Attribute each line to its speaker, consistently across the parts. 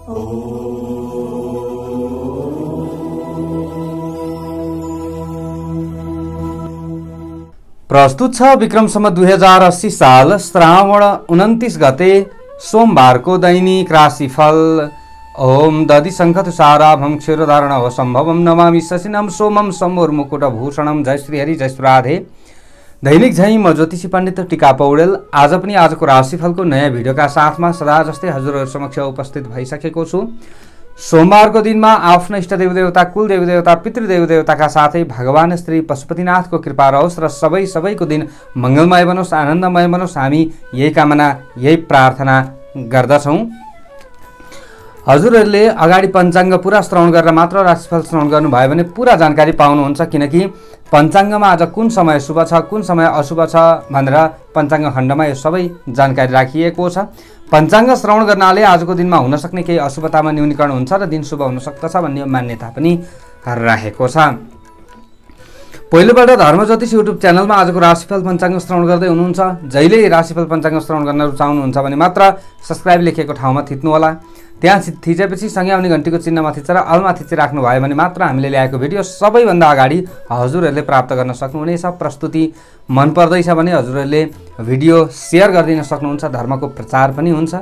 Speaker 1: प्रस्तुत छ विक्रम सम्वत 2080 साल श्रावण 29 गते सोमबारको दैनिक राशिफल। ओम दधि शंख तुषाराभं क्षीरोदारण संभवम नमामि शशिनम सोमम सम्मुर्मुकुट भूषणम। जय श्री हरि, जय श्री राधे। दैनिक झैं म ज्योतिषी पण्डित टिका पौडेल आज पनि आजको राशिफलको नयाँ भिडियोका साथमा सदा जस्तै हजुरहरु समक्ष उपस्थित भइसकेको छु। सोमबारको दिनमा आफ्नो इष्ट देवदेवता, कुल देवदेवता, पितृदेवदेवताका साथै भगवान श्री पशुपतिनाथको कृपा रहोस् र सबैको दिन मंगलमय बनोस्, आनन्दमय बनोस्। हामी यही कामना, यही प्रार्थना गर्दछौं। हजुरहरूले अगाडि पञ्चाङ्ग पूरा श्रवण गरेर मात्र राशिफल श्रवण गर्नुभयो भने पूरा जानकारी पाउनुहुन्छ, किनकि पञ्चाङ्गमा आज कुन समय शुभ छ, कुन समय अशुभ छ भनेर पञ्चाङ्ग खण्डमा यो सबै जानकारी राखिएको छ। पञ्चाङ्ग श्रवण गर्नाले आजको दिनमा हुन सक्ने केही अशुभतामा न्यूनीकरण हुन्छ र दिन शुभ हुन सक्दछ भन्ने मान्यता पनि रहेको छ। पहिलोपल्ट धर्म ज्योतिष युट्युब च्यानलमा आजको राशिफल पञ्चाङ्ग श्रवण गर्दै हुनुहुन्छ, जहिले राशिफल पञ्चाङ्ग श्रवण गर्न रुचाउनुहुन्छ भने मात्र सब्स्क्राइब लेखेको ठाउँमा थिच्नु होला। त्यहाँ थिचेपछि सँगै आउने घण्टीको चिन्हमा थिचेर अलमा थिचिराख्नु भयो भने मात्र हामीले ल्याएको भिडियो सबैभन्दा अगाडि हजुरहरूले प्राप्त गर्न सक्नुहुनेछ। प्रस्तुति मन पर्दैछ भने हजुरहरूले भिडियो सेयर गरिदिन सक्नुहुन्छ, धर्मको प्रचार पनि हुन्छ।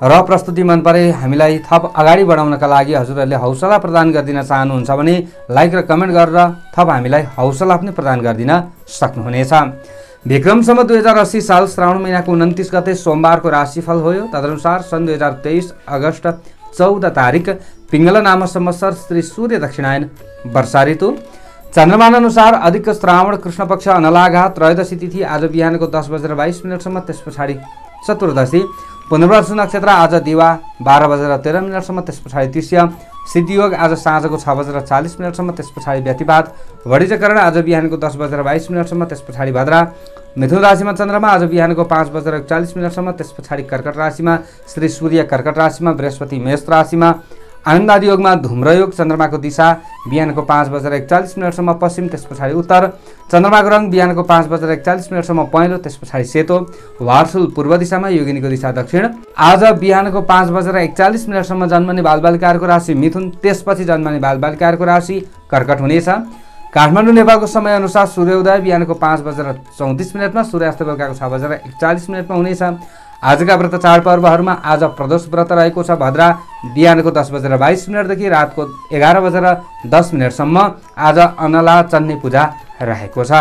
Speaker 1: र प्रस्तुति मन परे हामीलाई थप अगाडि बढाउनका लागि हजुरहरूले हौसला प्रदान गरिदिन चाहनुहुन्छ भने लाइक र कमेन्ट गरेर थप हामीलाई हौसला पनि प्रदान गरिदिन सक्नुहुनेछ। विक्रम सम्वत 2080 साल श्रावण महिनाको 29 गते सोमबारको राशिफल हो। तदनुसार सन् 2023 अगस्त 14 तारिक पिङ्गला नाम संवत्सर श्री सूर्य दक्षिणायन वर्षा ऋतु। चन्द्रमान अनुसार अधिक श्रावण कृष्ण पक्ष अनलाघा त्रयोदशी तिथि आज बिहानको 10:22 त्यस पछाडि चतुर्दशी। पुनर्वसु नक्षत्र आज दिवा 12:13 त्यस पछाडि तृतीय। सिद्धियोग आज साँझको 6:40 त्यस पछाडि व्यतिपात। वणिजकरण आज बिहानको 10:22 त्यस पछाडि भद्रा। मिथुन राशिमा चन्द्रमा आज बिहानको 5:41 त्यस पछाडि कर्कट राशिमा। श्री सूर्य कर्कट राशिमा, बृहस्पति मेष राशिमा। आनन्द आदि योगमा धूम्रयोग। चन्द्रमाको दिशा बिहानको 5:41 पश्चिम त्यस पछाडि उत्तर। चन्द्रमाको रङ बिहानको 5:41 पहेँलो त्यस पछाडि सेतो। वारसुल पूर्व दिशामा, योगिनीको दिशा दक्षिण। आज बिहानको 5:41 जन्मने बालबालिकाहरूको राशि मिथुन, त्यसपछि जन्मने बालबालिकाहरूको राशि कर्कट हुनेछ। काठमाडौँ नेपालको समय अनुसार सूर्योदय बिहानको 5:34 सूर्यास्त बेलुकाको 6:41 हुनेछ। आजका व्रत चाडपर्वहरूमा आज प्रदोष व्रत रहेको छ। भद्रा बिहानको 10:22 देखि रातको 11:10 आज अनला चन्ने पूजा रहेको छ।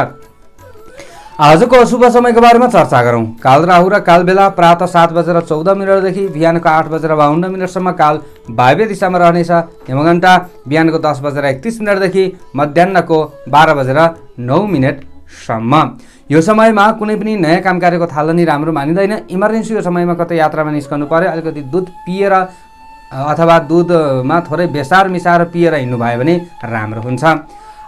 Speaker 1: आजको अशुभ समयको बारेमा चर्चा गरौँ। काल राहु र काल बेला प्रातः 7:14 देखि बिहानको 8:52 काल वायव्य दिशामा रहनेछ। यमघण्टा बिहानको 10:31 देखि मध्याह्नको 12:09 यो समयमा कुनै पनि नयाँ काम कार्यको थालनी राम्रो मानिँदैन। इमर्जेन्सी यो समयमा कतै यात्रामा निस्कनु पर्यो, अलिकति दुध पिएर अथवा दुधमा थोरै बेसार मिसाएर पिएर हिँड्नु भयो भने राम्रो हुन्छ।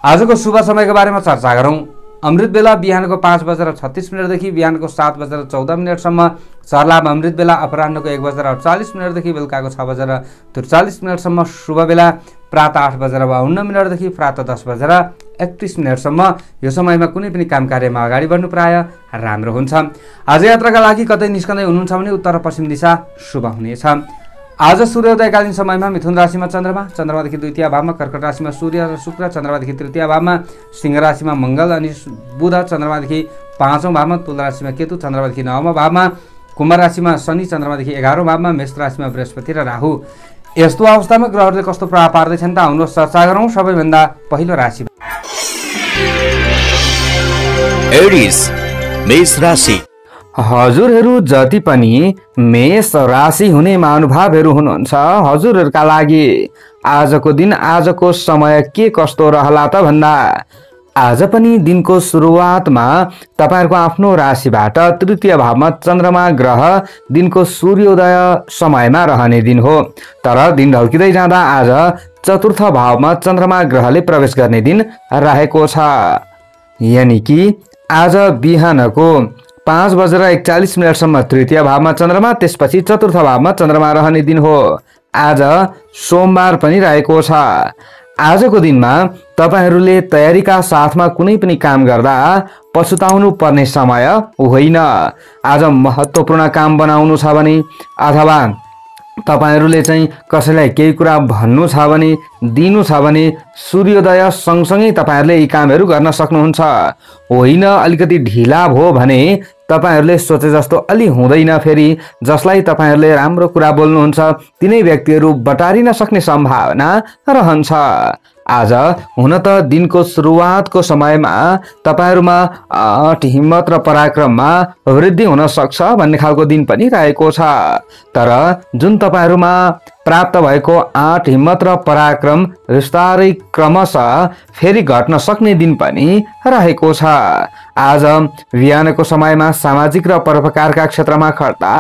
Speaker 1: आजको शुभ समयको बारेमा चर्चा गरौँ। अमृत बेला बिहानको 5:36 देखि बिहानको 7:14 सर्लाभ अमृत बेला अपराह्नको 1:48 देखि बेलुकाको 6:43 शुभ बेला प्रातः 8:52 देखि प्रातः 10:31 यो समयमा कुनै पनि काम कार्यमा अगाडि बढ्नु प्राय राम्रो हुन्छ। आज यात्राका लागि कतै निस्कँदै हुनुहुन्छ भने उत्तर पश्चिम दिशा शुभ हुनेछ। आज सूर्योदयकालीन समयमा मिथुन राशिमा चन्द्रमा, चन्द्रमादेखि द्वितीय भावमा कर्कट राशिमा सूर्य र शुक्र, चन्द्रमादेखि तृतीय भावमा सिंह राशिमा मंगल अनि बुध, चन्द्रमादेखि 5औं भावमा तुला राशिमा केतु, चन्द्रमादेखि 9औं भावमा कुम्भ राशिमा शनि, चन्द्रमादेखि 11औं भावमा मेष राशिमा बृहस्पति र राहु। यस्तो अवस्थामा ग्रहहरूले कस्तो प्रभाव पार्दैछन् त आउनुहोस् चर्चा गरौँ। सबैभन्दा पहिलो राशि
Speaker 2: एरिस मेष राशि।
Speaker 1: हजुरहरू जति पनि मेष राशि हुने महानुभावहरू हुनुहुन्छ, हजुरहरूका लागि आजको दिन, आजको समय के कस्तो रहला त भन्दा आज पनि दिनको सुरुवातमा तपाईहरुको आफ्नो राशिबाट तृतीय भावमा चन्द्रमा ग्रह दिनको सूर्योदय समयमा रहने दिन हो। तर दिन ढल्किँदै जाँदा आज चतुर्थ भावमा चन्द्रमा ग्रहले प्रवेश गर्ने दिन रहेको छ। यानी कि आज बिहानको 5:41 तृतीय भावमा चन्द्रमा, त्यसपछि चतुर्थ भावमा चन्द्रमा रहने दिन हो। आज सोमबार पनि रहेको छ। आजको दिनमा तपाईहरुले तयारीका साथमा कुनै पनि काम गर्दा पछुताउनु पर्ने समय होइन। आज महत्त्वपूर्ण काम बनाउनु छ भने अथवा तपाईहरुले चाहिँ कसैलाई केही कुरा भन्नु छ भने दिनु छ भने सूर्योदय सँगसँगै तपाईहरुले यी कामहरु गर्न सक्नुहुन्छ। होइन अलिकति ढिला भयो भने तपाईहरुले सोचे जस्तो अलि हुँदैन। फेरि जसलाई तपाईहरुले राम्रो कुरा बोल्नुहुन्छ तिनै व्यक्तिहरु बटारिन सक्ने सम्भावना रहन्छ। आज हुन त दिनको सुरुवातको समयमा तपाईहरुमा हिम्मत र पराक्रममा वृद्धि हुन सक्छ भन्ने खालको दिन पनि रहेको छ। तर जुन तपाईहरुमा प्राप्त भएको आँट हिम्मत र पराक्रम विस्तारै क्रमशः फेरि घट्न सक्ने दिन पनि रहेको छ। आज बिहानको समयमा सामाजिक र परोपकारका क्षेत्रमा खट्दा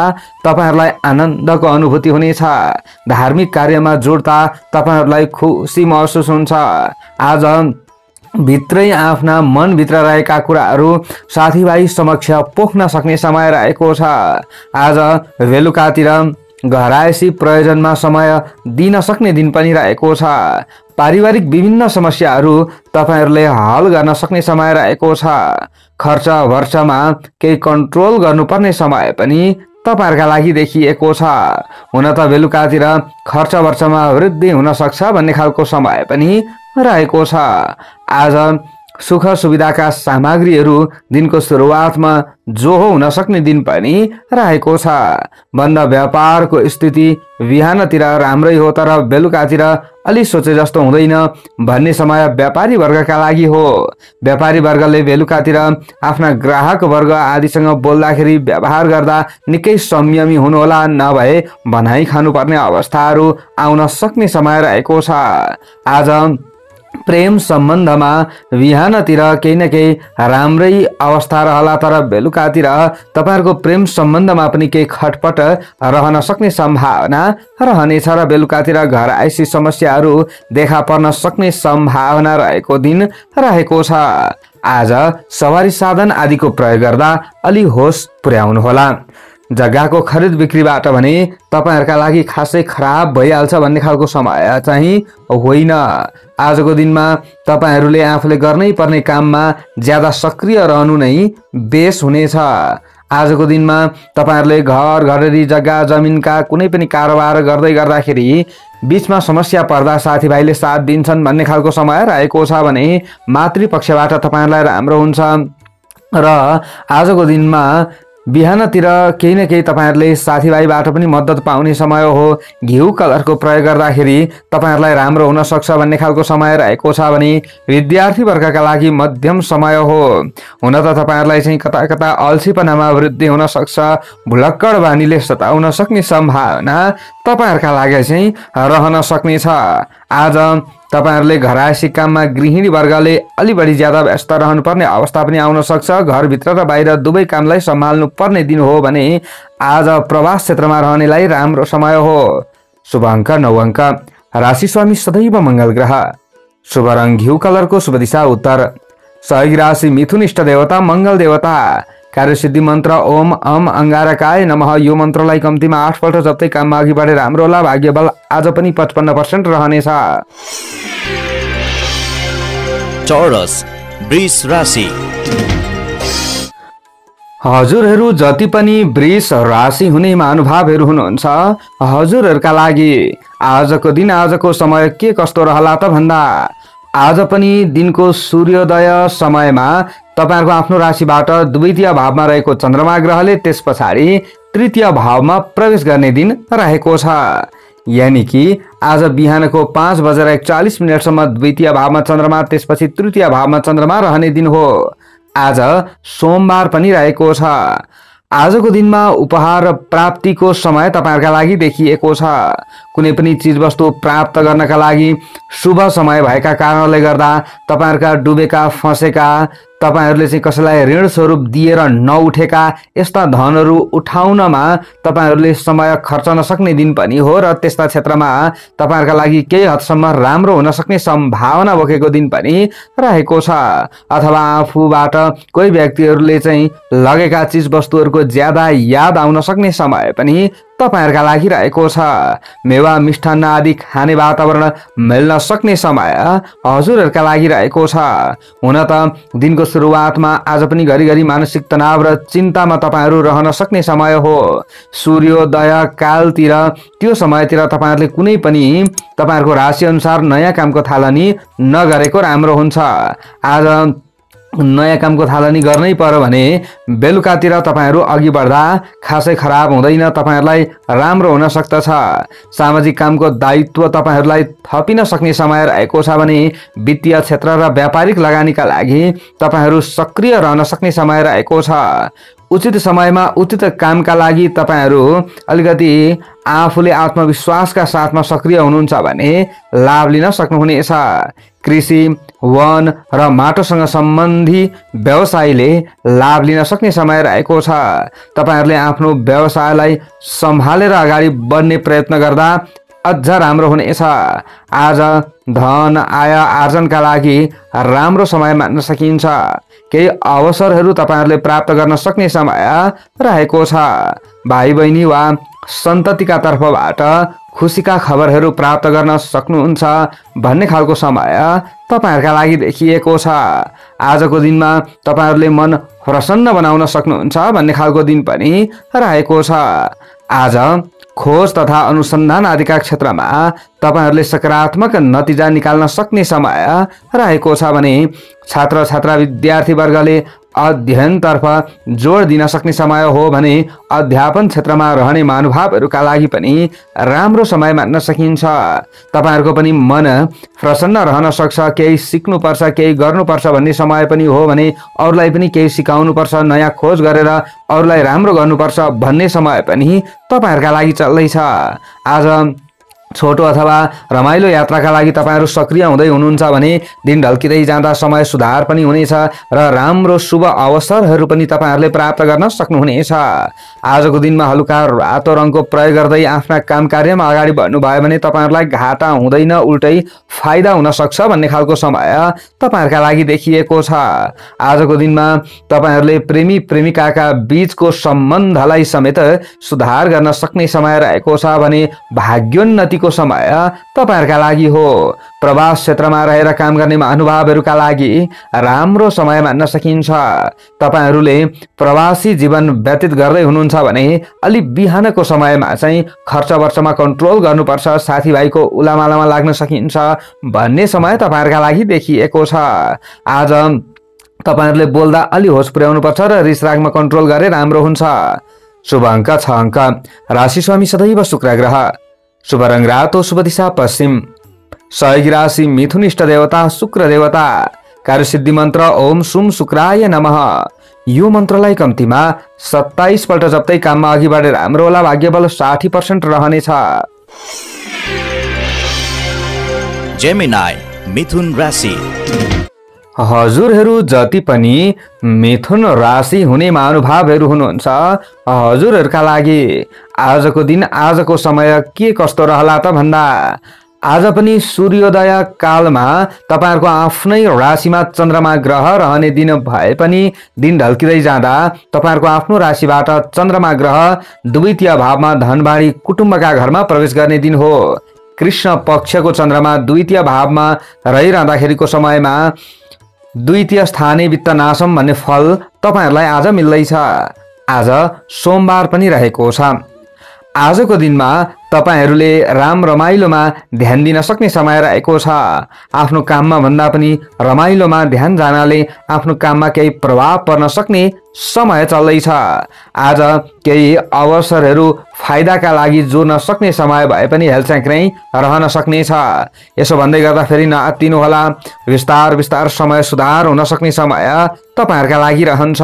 Speaker 1: तपाईहरुलाई आनन्दको अनुभूति हुनेछ। धार्मिक कार्यमा जोड्दा तपाईहरुलाई खुसी महसुस हुन्छ। आज भित्रै आफ्ना मनभित्र रहेका कुराहरू साथीभाइ समक्ष पोख्न सक्ने समय रहेको छ। आज बेलुकातिर घरायसी प्रयोजनमा समय दिन सक्ने दिन पनि रहेको छ। पारिवारिक विभिन्न समस्याहरू तपाईहरुले हल गर्न सक्ने समय रहेको छ। खर्च वर्षमा केही कन्ट्रोल गर्नुपर्ने समय पनि तपाईहरुका लागि देखिएको छ। हुन त बेलुकातिर खर्च वर्षमा वृद्धि हुन सक्छ भन्ने खालको समय पनि रहेको छ। आज सुख सुविधाका सामग्रीहरू दिनको सुरुवातमा जोहो हुन सक्ने दिन पनि रहेको छ। बन्द व्यापारको स्थिति बिहानतिर राम्रै हो तर बेलुकातिर अलि सोचे जस्तो हुँदैन भन्ने समय व्यापारी वर्गका लागि हो। व्यापारी वर्गले बेलुकातिर आफ्ना ग्राहक वर्ग आदिसँग बोल्दाखेरि व्यवहार गर्दा निकै संयमी हुनुहोला, नभए भनाइ खानुपर्ने अवस्थाहरू आउन सक्ने समय रहेको छ। आज प्रेम सम्बन्धमा बिहानतिर केही न केही राम्रै अवस्था रहला तर बेलुकातिर तपाईहरुको प्रेम सम्बन्धमा पनि केही खटपट रहन सक्ने सम्भावना रहनेछ र बेलुकातिर घर आइसी समस्याहरू देखा पर्न सक्ने सम्भावना रहेको दिन रहेको छ। आज सवारी साधन आदिको प्रयोग गर्दा अलि होस पुर्याउनु होला। जग्गाको खरिद बिक्रीबाट भने तपाईहरुका लागि खासै खराब भइहाल्छ भन्ने खालको समय चाहिँ होइन। आजको दिनमा तपाईहरुले आफूले गर्नै पर्ने काममा ज्यादा सक्रिय रहनु नै बेस हुनेछ। आजको दिनमा तपाईहरुले घर घरेरी जग्गा जमिनका कुनै पनि कारोबार गर्दै गर्दाखेरि बीचमा समस्या पर्दा साथीभाइले साथ दिन्छन् भन्ने खालको समय रहेको छ भने मातृपक्षबाट तपाईहरुलाई राम्रो हुन्छ। र आजको दिनमा बिहानतिर केही न केही तपाईहरुले साथीभाइबाट पनि मद्दत पाउने समय हो। घिउ कलरको प्रयोग गर्दाखेरि तपाईहरुलाई राम्रो हुन सक्छ भन्ने खालको समय रहेको छ भने विद्यार्थी वर्गका लागि मध्यम समय हो। हुन त तपाईहरुलाई चाहिँ कता कता अल्छीपनामा वृद्धि हुन सक्छ, भुलक्कड बानीले सताउन सक्ने सम्भावना तपाईहरुका लागि चाहिँ रहन सक्ने छ। आज तपाईहरुले घरायसी काममा गृहिणी वर्गले अलि बढी ज्यादा व्यस्त रहनुपर्ने अवस्था पनि आउन सक्छ। घरभित्र र बाहिर दुवै कामलाई सम्हाल्नु पर्ने दिन हो भने आज प्रवास क्षेत्रमा रहनेलाई राम्रो समय हो। शुभ अङ्क 9 अङ्क। राशि स्वामी सदैव मंगल ग्रह। शुभ रंग घिउ कलरको, शुभ दिशा उत्तर। सहयोगी राशि मिथुन, इष्ट देवता मंगल देवता। कार्यसिद्धि मन्त्र ओम अम अंगारकाय नमः। यो मन्त्रलाई कम्तीमा 8 पल्ट जप्दै काममा अघि बढे राम्रो होला। भाग्य बल आज पनि 55% रहनेछ।
Speaker 2: टोरस वृष राशि।
Speaker 1: हजुरहरू जति पनि वृष राशि हुने महानुभावहरू हुनुहुन्छ हजुरहरूका लागि आजको दिन आजको समय के कस्तो रहला त भन्दा आज पनि दिनको सूर्योदय समयमा तपाईहरुको आफ्नो राशिबाट द्वितीय भावमा रहेको चन्द्रमा ग्रहले त्यस पछाडि तृतीय भावमा प्रवेश गर्ने दिन रहेको छ। यानी कि आज बिहानको 5:41 सम्म द्वितीय भावमा चन्द्रमा, त्यसपछि तृतीय भावमा चन्द्रमा रहने दिन हो। आज सोमबार पनि रहेको छ। आजको दिनमा उपहार प्राप्तिको समय तपाईहरुका लागि देखिएको छ। कुनै पनि चीजवस्तु प्राप्त गर्नका लागि शुभ समय भएका कारणले गर्दा तपाईहरुका डुबेका फसेका तपाईहरुले चाहिँ कसैलाई ऋण स्वरूप दिएर नउठेका यस्ता धनहरू उठाउनमा तपाईहरुले समय खर्च नसक्ने दिन पनि हो र त्यस्ता क्षेत्रमा तपाईहरुका लागि केही हदसम्म राम्रो हुन सक्ने सम्भावना बोकेको दिन पनि रहेको छ। अथवा आफूबाट कोही व्यक्तिहरूले चाहिँ लगेका चीज वस्तुहरूको ज्यादा याद आउन सक्ने समय पनि तपाईहरुका लागि रहेको छ। मेवा मिष्ठान्न आदि खाने वातावरण मिल्न सक्ने समय हजुरहरुका लागि रहेको छ। हुन त दिनको सुरुवातमा आज पनि घरिघरि मानसिक तनाव र चिन्तामा तपाईहरु रहन सक्ने समय हो। सूर्योदय कालतिर त्यो समयतिर तपाईहरुले कुनै पनि तपाईहरुको राशि अनुसार नयाँ कामको थालनी नगरेको राम्रो हुन्छ। आज नयाँ कामको थालनी गर्नै पर्यो भने बेलुकातिर तपाईहरु अघि बढ्दा खासै खराब हुँदैन, तपाईहरुलाई राम्रो हुन सक्दछ। सामाजिक कामको दायित्व तपाईहरुलाई थपिन सक्ने समय रहेको छ भने वित्तीय क्षेत्र र व्यापारिक लगानीका लागि तपाईहरु सक्रिय रहन सक्ने समय रहेको छ। उचित समयमा उचित कामका लागि तपाईहरु अलिकति आफूले आत्मविश्वासका साथमा सक्रिय हुनुहुन्छ भने लाभ लिन सक्नुहुनेछ। कृषि, वन र माटोसँग सम्बन्धी व्यवसायले लाभ लिन सक्ने समय रहेको छ। तपाईहरुले आफ्नो व्यवसायलाई सम्हालेर अगाडि बढ्ने प्रयत्न गर्दा अझ राम्रो हुनेछ। आज धन आय आर्जनका लागि राम्रो समय मान्न सकिन्छ। केही अवसरहरू तपाईहरुले प्राप्त गर्न सक्ने समय रहेको छ। भाइ बहिनी वा सन्ततिका तर्फबाट खुसीका खबरहरू प्राप्त गर्न सक्नुहुन्छ भन्ने खालको समय तपाईहरुका लागि देखिएको छ। आजको दिनमा तपाईहरुले मन प्रसन्न बनाउन सक्नुहुन्छ भन्ने खालको दिन पनि रहेको छ। आज खोज तथा अनुसन्धान आदिका क्षेत्रमा तपाईहरुले सकारात्मक नतिजा निकाल्न सक्ने समय रहेको छ भने छात्र छात्रा विद्यार्थी वर्गले अध्ययनतर्फ जोड दिन सक्ने समय हो भने अध्यापन क्षेत्रमा रहने महानुभावहरुका लागि पनि राम्रो समय मान्न सकिन्छ। तपाईहरुको पनि मन प्रसन्न रहन सक्छ। केही सिक्नुपर्छ, केही गर्नुपर्छ भन्ने समय पनि हो भने अरूलाई पनि केही सिकाउनुपर्छ, नयाँ खोज गरेर अरूलाई राम्रो गर्नुपर्छ भन्ने समय पनि तपाईहरुका लागि चल्दैछ। आज छोटो अथवा रमाइलो यात्राका लागि तपाईहरु सक्रिय हुँदै हुनुहुन्छ भने दिन ढल्किँदै जाँदा समय सुधार पनि हुनेछ र राम्रो शुभ अवसरहरू पनि तपाईहरुले प्राप्त गर्न सक्नुहुनेछ। आजको दिनमा हलुका रातो रङको प्रयोग गर्दै आफ्ना काम कार्यमा अगाडि बढ्नु भयो भने तपाईहरुलाई घाटा हुँदैन, उल्टै फाइदा हुन सक्छ भन्ने खालको समय तपाईहरुका लागि देखिएको छ। आजको दिनमा तपाईहरुले प्रेमी प्रेमिकाका बीचको सम्बन्धलाई समेत सुधार गर्न सक्ने समय रहेको छ भने भाग्योन्नति को समय तपाईहरुका लागि हो। प्रवास क्षेत्रमा रहेर काम गर्ने महानुभावहरुका लागि राम्रो समय मान्न सकिन्छ। तपाईहरुले प्रवासी जीवन व्यतीत गर्दै हुनुहुन्छ भने अलि बिहानको समयमा चाहिँ खर्च वर्चमा कन्ट्रोल गर्नुपर्छ, साथीभाइको उलामालामा लाग्न सकिन्छ भन्ने समय तपाईहरुका लागि देखिएको छ। आज तपाईहरुले बोल्दा अलि होस पुर्याउनुपर्छ र रिसरागमा कन्ट्रोल गरे राम्रो हुन्छ। शुभ अङ्क 6 अङ्क। राशि स्वामी सदैव शुक्र ग्रह। शुभ रंग रातो, शुभ दिशा पश्चिम। सहयोगी राशि मिथुन, इष्ट देवता शुक्र देवता। कार्यसिद्धि मन्त्र ओम सुम शुक्राय नमः। यो मन्त्रलाई कम्तीमा 27 पल्ट जप्दै काममा अघि बढेर राम्रो होला। भाग्यबल 60% रहनेछ।
Speaker 2: जेमिनाई, मिथुन राशि।
Speaker 1: हजुरहरू जति पनि मिथुन राशि हुने महानुभावहरू हुनुहुन्छ, हजुरहरूका लागि आजको दिन, आजको समय के कस्तो रहला त भन्दा आज पनि सूर्योदय कालमा तपाईहरुको आफ्नै राशिमा चन्द्रमा ग्रह रहने दिन भए पनि दिन ढल्किँदै जाँदा तपाईहरुको आफ्नो राशिबाट चन्द्रमा ग्रह द्वितीय भावमा धनबाडी कुटुम्बका घरमा प्रवेश गर्ने दिन हो। कृष्ण पक्षको चन्द्रमा द्वितीय भावमा रहिरहँदाखेरिको समयमा द्वितीय स्थाने वित्त नाशम भन्ने फल तपाईहरुलाई आज मिल्दैछ। आज सोमबार पनि रहेको छ। आजको दिनमा तपाईहरुले राम रमाइलोमा ध्यान दिन सक्ने समय रहेको छ। आफ्नो काममा भन्दा पनि रमाइलोमा ध्यान जानाले आफ्नो काममा केही प्रभाव पर्न सक्ने समय चल्दैछ। आज केही अवसरहरू फाइदाका लागि जोड्न सक्ने समय भए पनि हेलच्याक्रै रहन सक्नेछ। यसो भन्दै गर्दा फेरि नआत्तिनु होला। विस्तार विस्तार समय सुधार हुन सक्ने समय तपाईहरुका लागि रहन्छ।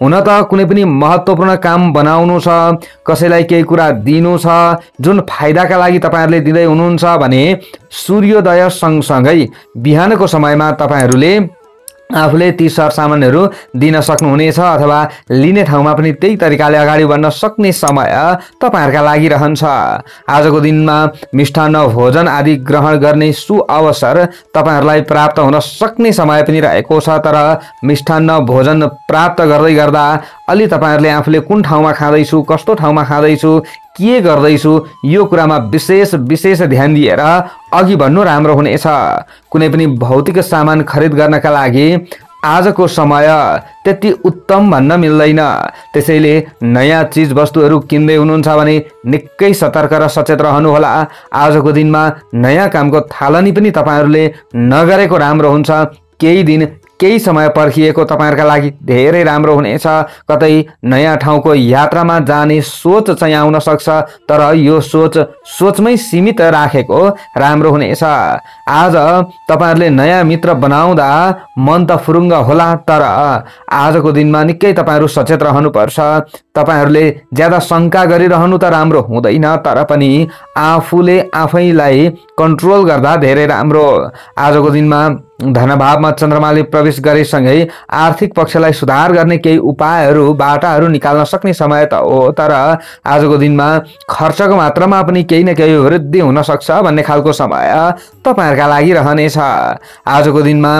Speaker 1: हुन त कुनै पनि महत्त्वपूर्ण काम बनाउनु छ, कसैलाई केही कुरा दिनु छ जुन फाइदाका लागि तपाईहरुले दिँदै हुनुहुन्छ भने सूर्योदय सँगसँगै बिहानको समयमा तपाईहरुले आफूले ती सरसामानहरू दिन सक्नुहुनेछ अथवा लिने ठाउँमा पनि त्यही तरिकाले अगाडि बढ्न सक्ने समय तपाईहरुका लागि रहन्छ। आजको दिनमा मिष्ठान्न भोजन आदि ग्रहण गर्ने सुअवसर तपाईहरुलाई प्राप्त हुन सक्ने समय पनि रहेको छ। तर मिष्ठान्न भोजन प्राप्त गर्दै गर्दा अलि तपाईहरुले आफूले कुन ठाउँमा खाँदैछु, कस्तो ठाउँमा खाँदैछु, के गर्दैछु यो कुरामा विशेष ध्यान दिएर अघि बढ्नु राम्रो हुनेछ। कुनै पनि भौतिक सामान खरिद गर्नका लागि आजको समय त्यति उत्तम भन्न मिल्दैन। त्यसैले नयाँ चीज वस्तुहरू किन्दै हुनुहुन्छ भने निकै सतर्क र सचेत रहनुहोला। आजको दिनमा नयाँ कामको थालनी पनि तपाईहरुले नगरेको राम्रो हुन्छ। केही दिन केही समय पर्खिएको तपाईहरुका लागि धेरै राम्रो हुनेछ। कतै नयाँ ठाउँको यात्रामा जाने सोच चाहिँ आउन सक्छ, तर यो सोचमै सीमित राखेको राम्रो हुनेछ। आज तपाईहरुले नयाँ मित्र बनाउँदा मन त फुरुङ्ग होला, तर आजको दिनमा निकै तपाईहरु सचेत रहनुपर्छ। तपाईहरुले ज्यादा शंका गरिरहनु त राम्रो हुँदैन, तर पनि आफूले आफैलाई कन्ट्रोल गर्दा धेरै राम्रो। आजको दिनमा धनभावमा चन्द्रमाले प्रवेश गरेसँगै आर्थिक पक्षलाई सुधार गर्ने केही उपायहरू बाटाहरू निकाल्न सक्ने समय त हो, तर आजको दिनमा खर्चको मात्रामा पनि केही न केही वृद्धि हुन सक्छ भन्ने खालको समय तपाईहरुका लागि रहनेछ। आजको दिनमा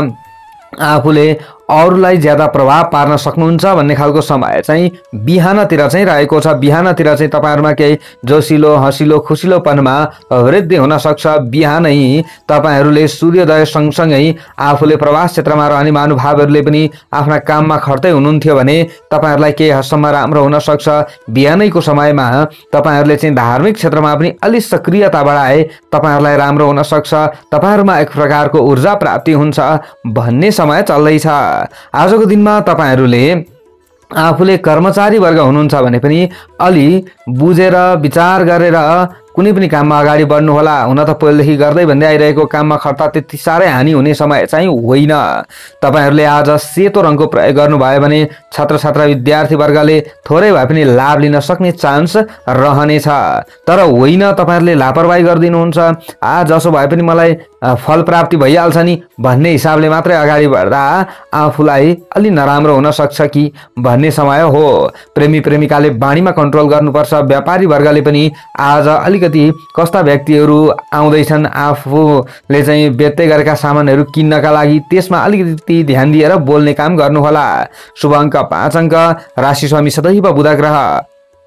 Speaker 1: आफूले अरूलाई ज्यादा प्रभाव पार्न सक्नुहुन्छ भन्ने खालको समय चाहिँ बिहानतिर चाहिँ रहेको छ। बिहानतिर चाहिँ तपाईहरुमा केही जोसिलो हँसिलो खुसिलोपनमा वृद्धि हुन सक्छ। बिहानै तपाईहरुले सूर्योदय सँगसँगै आफूले प्रवास क्षेत्रमा रहने महानुभावहरूले पनि आफ्ना काममा खर्दै हुनुहुन्थ्यो भने तपाईहरुलाई केही हदसम्म राम्रो हुन सक्छ। बिहानैको समयमा तपाईहरुले चाहिँ धार्मिक क्षेत्रमा पनि अलि सक्रियता बढाए तपाईहरुलाई राम्रो हुन सक्छ। तपाईहरुमा एक प्रकारको ऊर्जा प्राप्ति हुन्छ भन्ने समय चल्दैछ। आजको दिनमा तपाईहरुले आफूले कर्मचारी वर्ग हुनुहुन्छ भने पनि अलि बुझेर विचार गरेर कुनै पनि काममा अगाडि बढ्नु होला। हुन त पहिलेदेखि गर्दै भन्दै आइरहेको काममा खर्च त्यति साह्रै हानि हुने समय चाहिँ होइन। तपाईहरुले आज सेतो रङको प्रयोग गर्नुभयो भने छात्र छात्रा विद्यार्थी वर्गले थोरै भए पनि लाभ लिन सक्ने चान्स रहनेछ, तर होइन तपाईहरुले लापरवाही गरिदिनुहुन्छ। जसो भए पनि मलाई फल प्राप्ति भइहाल्छ नि भन्ने हिसाबले मात्रै अगाडि बढ्दा आफूलाई अलि नराम्रो हुन सक्छ कि भन्ने समय हो। प्रेमी प्रेमिकाले बाणीमा कन्ट्रोल गर्नुपर्छ। व्यापारी वर्गले पनि आज अलिकति कस्ता व्यक्तिहरू आउँदैछन् आफूले चाहिँ बेच्दै गरेका सामानहरू किन्नका लागि, त्यसमा अलिकति ध्यान दिएर बोल्ने काम गर्नुहोला। शुभ अङ्क 5 अङ्क, राशि स्वामी सदैव बुध ग्रह,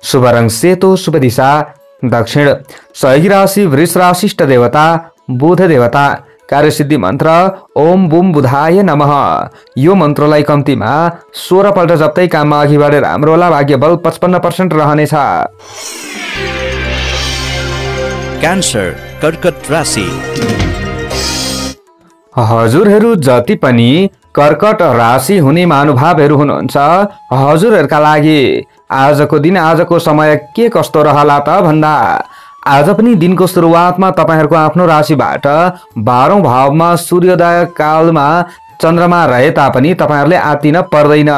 Speaker 1: शुभ रङ सेतो, शुभ दिशा दक्षिण, सहयोगी राशि वृष राशि, इष्ट देवता बुध देवता, कार्यसिद्धि मन्त्र ओम बुम बुधाय नमः। यो मन्त्रलाई कम्तीमा 16 पल्ट जप्दै काममा अघि बढेर राम्रो होला। भाग्य बल 55% रहनेछ।
Speaker 2: क्यान्सर कर्कट राशि।
Speaker 1: हजुरहरू जति पनि कर्कट राशि हुने महानुभावहरू हुनुहुन्छ, हजुरहरूका लागि आजको दिन आजको समय के कस्तो रहला त भन्दा आज पनि दिनको सुरुवातमा तपाईहरुको आफ्नो राशिबाट 12औं भावमा सूर्योदय कालमा चन्द्रमा रहे तापनि तपाईहरुले आत्तिन पर्दैन।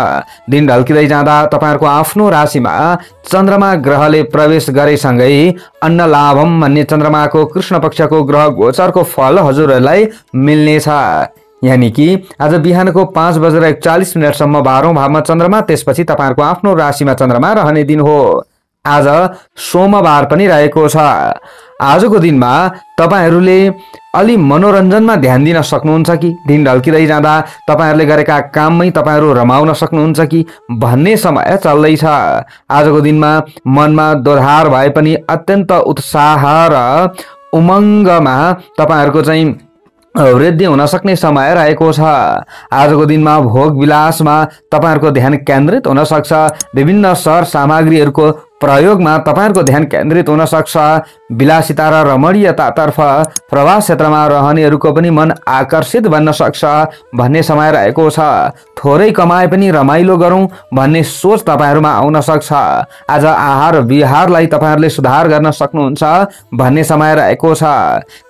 Speaker 1: दिन ढल्किँदै जाँदा तपाईहरुको आफ्नो राशिमा चन्द्रमा ग्रहले प्रवेश गरेसँगै अन्न लाभम भन्ने चन्द्रमाको कृष्ण पक्षको ग्रह गोचरको फल हजुरहरूलाई मिल्नेछ। यानी कि आज बिहानको 5:41 सम्म 12औं भावमा चन्द्रमा, त्यसपछि तपाईहरुको आफ्नो राशिमा चन्द्रमा रहने दिन हो। आज सोमबार पनि रहेको छ। आजको दिनमा तपाईहरुले अलि मनोरञ्जनमा ध्यान दिन सक्नुहुन्छ कि दिन ढल्किँदै जाँदा तपाईहरुले गरेका काममै तपाईहरु रमाउन सक्नुहुन्छ कि भन्ने समय चल्दैछ। आजको दिनमा मनमा दोधार भए पनि अत्यन्त उत्साह र उमङ्गमा तपाईहरुको चाहिँ वृद्धि हुन सक्ने समय रहेको छ। आजको दिनमा भोग विलासमा तपाईहरुको ध्यान केन्द्रित हुन सक्छ। विभिन्न सर सामग्रीहरूको प्रयोगमा तपाईहरुको ध्यान केन्द्रित हुन सक्छ। विलासिता र रमणीयतातर्फ प्रवास क्षेत्रमा रहनेहरूको पनि मन आकर्षित बन्न सक्छ भन्ने समय रहेको छ। थोरै कमाए पनि रमाइलो गरौँ भन्ने सोच तपाईहरुमा आउन सक्छ। आज आहार विहारलाई तपाईहरुले सुधार गर्न सक्नुहुन्छ भन्ने समय रहेको छ।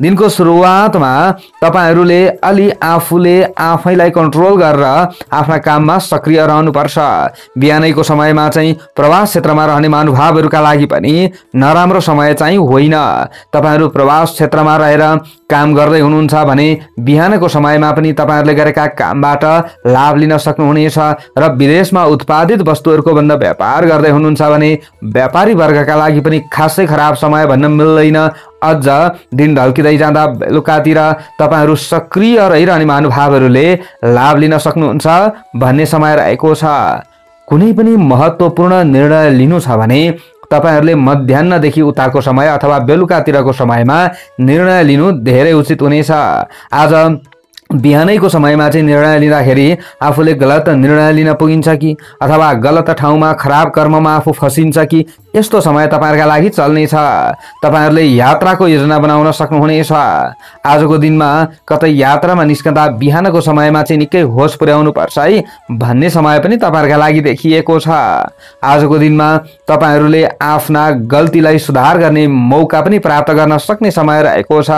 Speaker 1: दिनको सुरुवातमा तपाईहरुले अलि आफूले आफैलाई कन्ट्रोल गरेर आफ्ना काममा सक्रिय रहनुपर्छ। बिहानैको समयमा चाहिँ प्रवास क्षेत्रमा रहने महानुभावहरूका लागि पनि नराम्रो समय चाहिँ होइन। तपाईहरु प्रवास क्षेत्रमा रहेर काम गर्दै हुनुहुन्छ भने बिहानको समयमा पनि तपाईहरुले गरेका कामबाट लाभ लिन सक्नुहुनेछ र विदेशमा उत्पादित वस्तुहरूको भन्दा व्यापार गर्दै हुनुहुन्छ भने व्यापारी वर्गका लागि पनि खासै खराब समय भन्न मिल्दैन। अझ दिन ढल्किँदै जाँदा बेलुकातिर तपाईहरु सक्रिय रहिरहने महानुभावहरूले लाभ लिन सक्नुहुन्छ भन्ने समय रहेको छ। कुनै पनि महत्त्वपूर्ण निर्णय लिनु छ भने तपाईहरुले मध्याह्नदेखि उताको समय अथवा बेलुकातिरको समयमा निर्णय लिनु धेरै उचित हुनेछ। आज बिहानैको समयमा चाहिँ निर्णय लिँदाखेरि आफूले गलत निर्णय लिन पुगिन्छ कि अथवा गलत ठाउँमा खराब कर्ममा आफू फसिन्छ कि यस्तो समय तपाईहरुका लागि चल्नेछ। तपाईहरुले यात्राको योजना बनाउन सक्नुहुनेछ। आजको दिनमा कतै यात्रामा निस्कँदा बिहानको समयमा चाहिँ निकै होस पुर्याउनु पर्छ है भन्ने समय पनि तपाईहरुका लागि देखिएको छ। आजको दिनमा तपाईहरुले आफ्ना गल्तीलाई सुधार गर्ने मौका पनि प्राप्त गर्न सक्ने समय रहेको छ।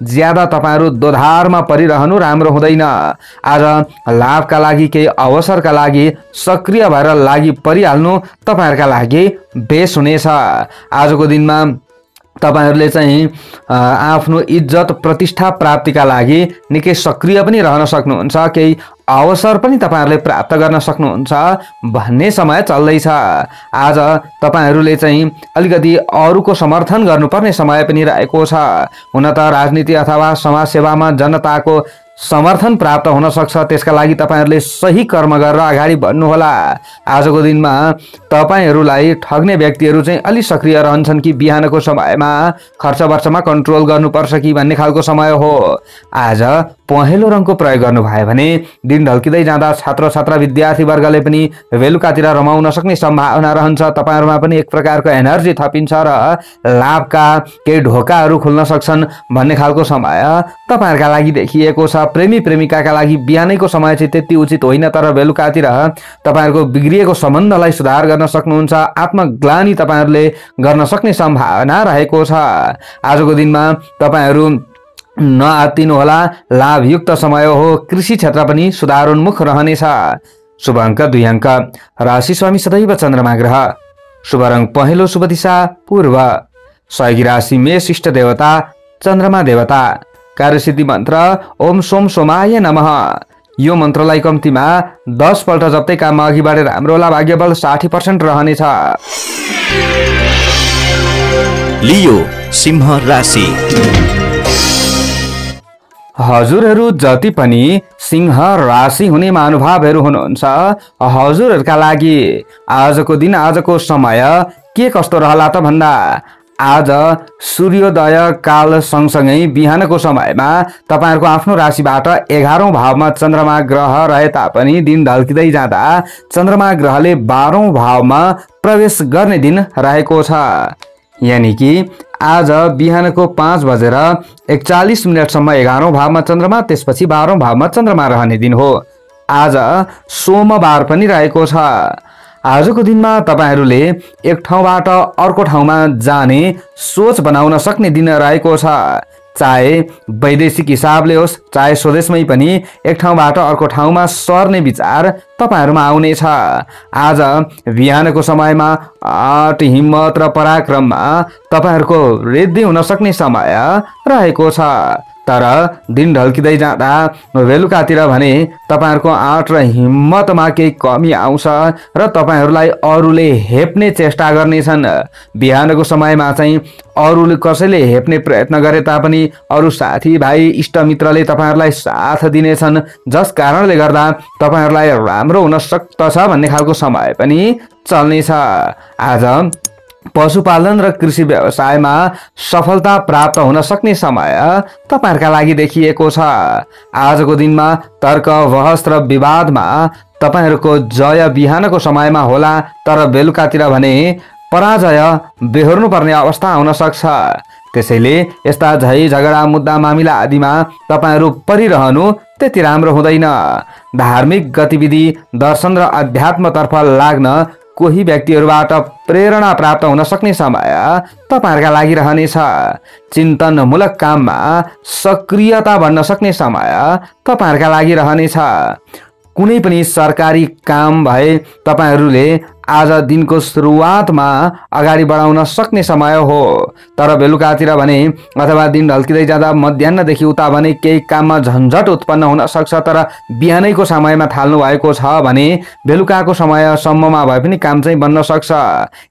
Speaker 1: ज्यादा तपाईहरु दोधारमा परिरहनु राम्रो हुँदैन। आज लाभका लागि केही अवसरका लागि सक्रिय भएर लागि परिहाल्नु तपाईहरुका लागि बेस हुनेछ। आजको दिनमा तपाईहरुले चाहिँ आफ्नो इज्जत प्रतिष्ठा प्राप्तिका लागि निकै सक्रिय पनि रहन सक्नुहुन्छ। केही अवसर पनि तपाईहरुले प्राप्त गर्न सक्नुहुन्छ भन्ने समय चल्दैछ। आज तपाईहरुले चाहिँ अलिकति अरूको समर्थन गर्नुपर्ने समय पनि रहेको छ। हुन त राजनीति अथवा समाजसेवामा जनताको समर्थन प्राप्त हुन सक्छ, त्यसका लागि तपाईहरुले सही कर्म गरेर अगाडि बढ्नुहोला। आजको दिनमा तपाईहरुलाई ठग्ने व्यक्तिहरु चाहिँ अलि सक्रिय रहन्छन् कि बिहानको समयमा खर्च वर्चमा कन्ट्रोल गर्नुपर्छ कि भन्ने खालको समय हो। आज पहेँलो रङको प्रयोग गर्नु भयो भने दिन ढल्किँदै जाँदा छात्र छात्रा विद्यार्थी वर्गले पनि बेलुकातिर रमाउन सक्ने सम्भावना रहन्छ। तपाईहरुमा पनि एक प्रकारको एनर्जी थपिन्छ र लाभका केही ढोकाहरू खुल्न सक्छन् भन्ने खालको समय तपाईहरुका लागि देखिएको छ। प्रेमी प्रेमिकाका लागि बिहानैको समय चाहिँ त्यति उचित होइन, तर बेलुकातिर तपाईहरुको बिग्रिएको सम्बन्धलाई सुधार गर्न सक्नुहुन्छ। आत्मग्लानी तपाईहरुले गर्न सक्ने सम्भावना रहेको छ। आजको दिनमा तपाईहरु नआत्तिनु होला, लाभयुक्त समय हो। कृषि क्षेत्र पनि सुधारोन्मुख रहनेछ। शुभ अंक 2 अंक। राशि स्वामी सदैव चन्द्रमा ग्रह। शुभ रंग पहेँलो, शुभ दिशा पूर्व। सहयोगी राशि मेष, इष्ट देवता चन्द्रमा देवता। कार्यसिद्धि मन्त्र ओम सोम सोमाय नमः। यो मन्त्रलाई कम्तीमा 10 पल्ट जप्दै काममा अघि बढेर हाम्रो होला। भाग्यबल 60% रहनेछ।
Speaker 2: लियो सिंह राशि।
Speaker 1: हजुरहरू जति पनि सिंह राशि हुने महानुभावहरू हुनुहुन्छ, हजुरहरूका लागि आजको दिन आजको समय के कस्तो रहला त भन्दा आज सूर्योदय काल सँगसँगै बिहानको समयमा तपाईहरुको आफ्नो राशिबाट 11औं भावमा चन्द्रमा ग्रह रहे तापनि दिन ढल्किँदै जाँदा चन्द्रमा ग्रहले 12औं भावमा प्रवेश गर्ने दिन रहेको छ। यानी कि आज बिहानको 5:41 सम्म 11औं भावमा चन्द्रमा, त्यसपछि 12औं भावमा चन्द्रमा रहने दिन हो। आज सोमबार पनि रहेको छ। आजको दिनमा तपाईहरुले एक ठाउँबाट अर्को ठाउँमा जाने सोच बनाउन सक्ने दिन रहेको छ। चाहे वैदेशिक हिसाबले होस्, चाहे स्वदेशमै पनि एक ठाउँबाट अर्को ठाउँमा सर्ने विचार तपाईहरुमा आउनेछ। आज बिहानको समयमा आँट, हिम्मत र पराक्रममा तपाईहरुको वृद्धि हुन सक्ने समय रहेको छ। तर दिन ढल्किँदै जाँदा बेलुकातिर भने तपाईहरुको आँट र हिम्मतमा केही कमी आउँछ र तपाईहरुलाई अरूले हेप्ने चेष्टा गर्नेछन्। बिहानको समयमा चाहिँ अरूले कसैले हेप्ने प्रयत्न गरे तापनि अरू साथीभाइ इष्टमित्रले तपाईहरुलाई साथ दिनेछन्, जस कारणले गर्दा तपाईहरुलाई राम्रो हुन सक्छ भन्ने खालको समय पनि चल्नेछ। आज पशुपालन र कृषि व्यवसायमा सफलता प्राप्त हुन सक्ने समय तपाईहरुका लागि देखिएको छ। आजको दिनमा तर्क बहस र विवादमा तपाईहरुको जय बिहानको समयमा होला, तर बेलुकातिर भने पराजय बेहोर्नु पर्ने अवस्था आउन सक्छ। त्यसैले यस्ता झै झगडा मुद्दा मामिला आदिमा तपाईहरु परिरहनु त्यति राम्रो हुँदैन। धार्मिक गतिविधि, दर्शन र अध्यात्मतर्फ लाग्न कोही व्यक्तिहरुबाट प्रेरणा प्राप्त हुन सक्ने समय तपाईहरुका लागि रहनेछ। चिन्तनमूलक काममा सक्रियता बढ्न सक्ने समय तपाईहरुका लागि रहनेछ। कुनै पनि सरकारी काम भए तपाईहरुले आज दिनको सुरुवातमा अगाडि बढाउन सक्ने समय हो, तर बेलुकातिर भने अथवा दिन ढल्किँदै जाँदा मध्याह्नदेखि उता भने केही काममा झन्झट उत्पन्न हुन सक्छ। तर बिहानैको समयमा थाल्नु भएको छ भने बेलुकाको समयसम्ममा भए पनि काम चाहिँ बन्न सक्छ।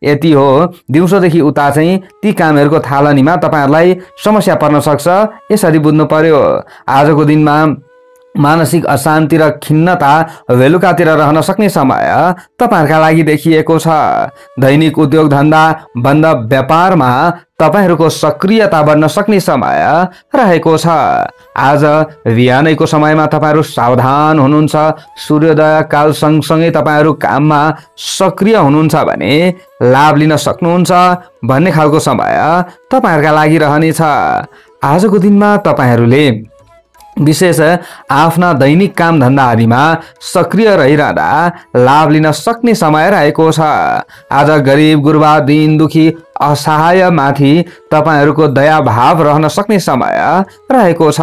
Speaker 1: यति हो, दिउँसोदेखि उता चाहिँ ती कामहरुको थालनीमा तपाईहरुलाई समस्या पर्न सक्छ, यसरी बुझ्नु पर्यो। आजको दिनमा मानसिक अशान्ति र खिन्नता बेलुकातिर रहन सक्ने समय तपाईहरुका लागि देखिएको छ। दैनिक उद्योग धन्दा बन्द व्यापारमा तपाईहरुको सक्रियता बढ्न सक्ने समय रहेको छ। आज बिहानैको समयमा तपाईहरु सावधान हुनुहुन्छ। सूर्योदय काल सँगसँगै तपाईहरु काममा सक्रिय हुनुहुन्छ भने लाभ लिन सक्नुहुन्छ भन्ने खालको समय तपाईहरुका लागि रहनेछ। आजको दिनमा तपाईहरुले विशेष आफ्ना दैनिक काम धन्दा आदिमा सक्रिय रहिरहँदा लाभ लिन सक्ने समय रहेको छ। आज गरिब गुरुबा दीन दुखी असहाय माथि तपाईहरुको दया भाव रहन सक्ने समय रहेको छ।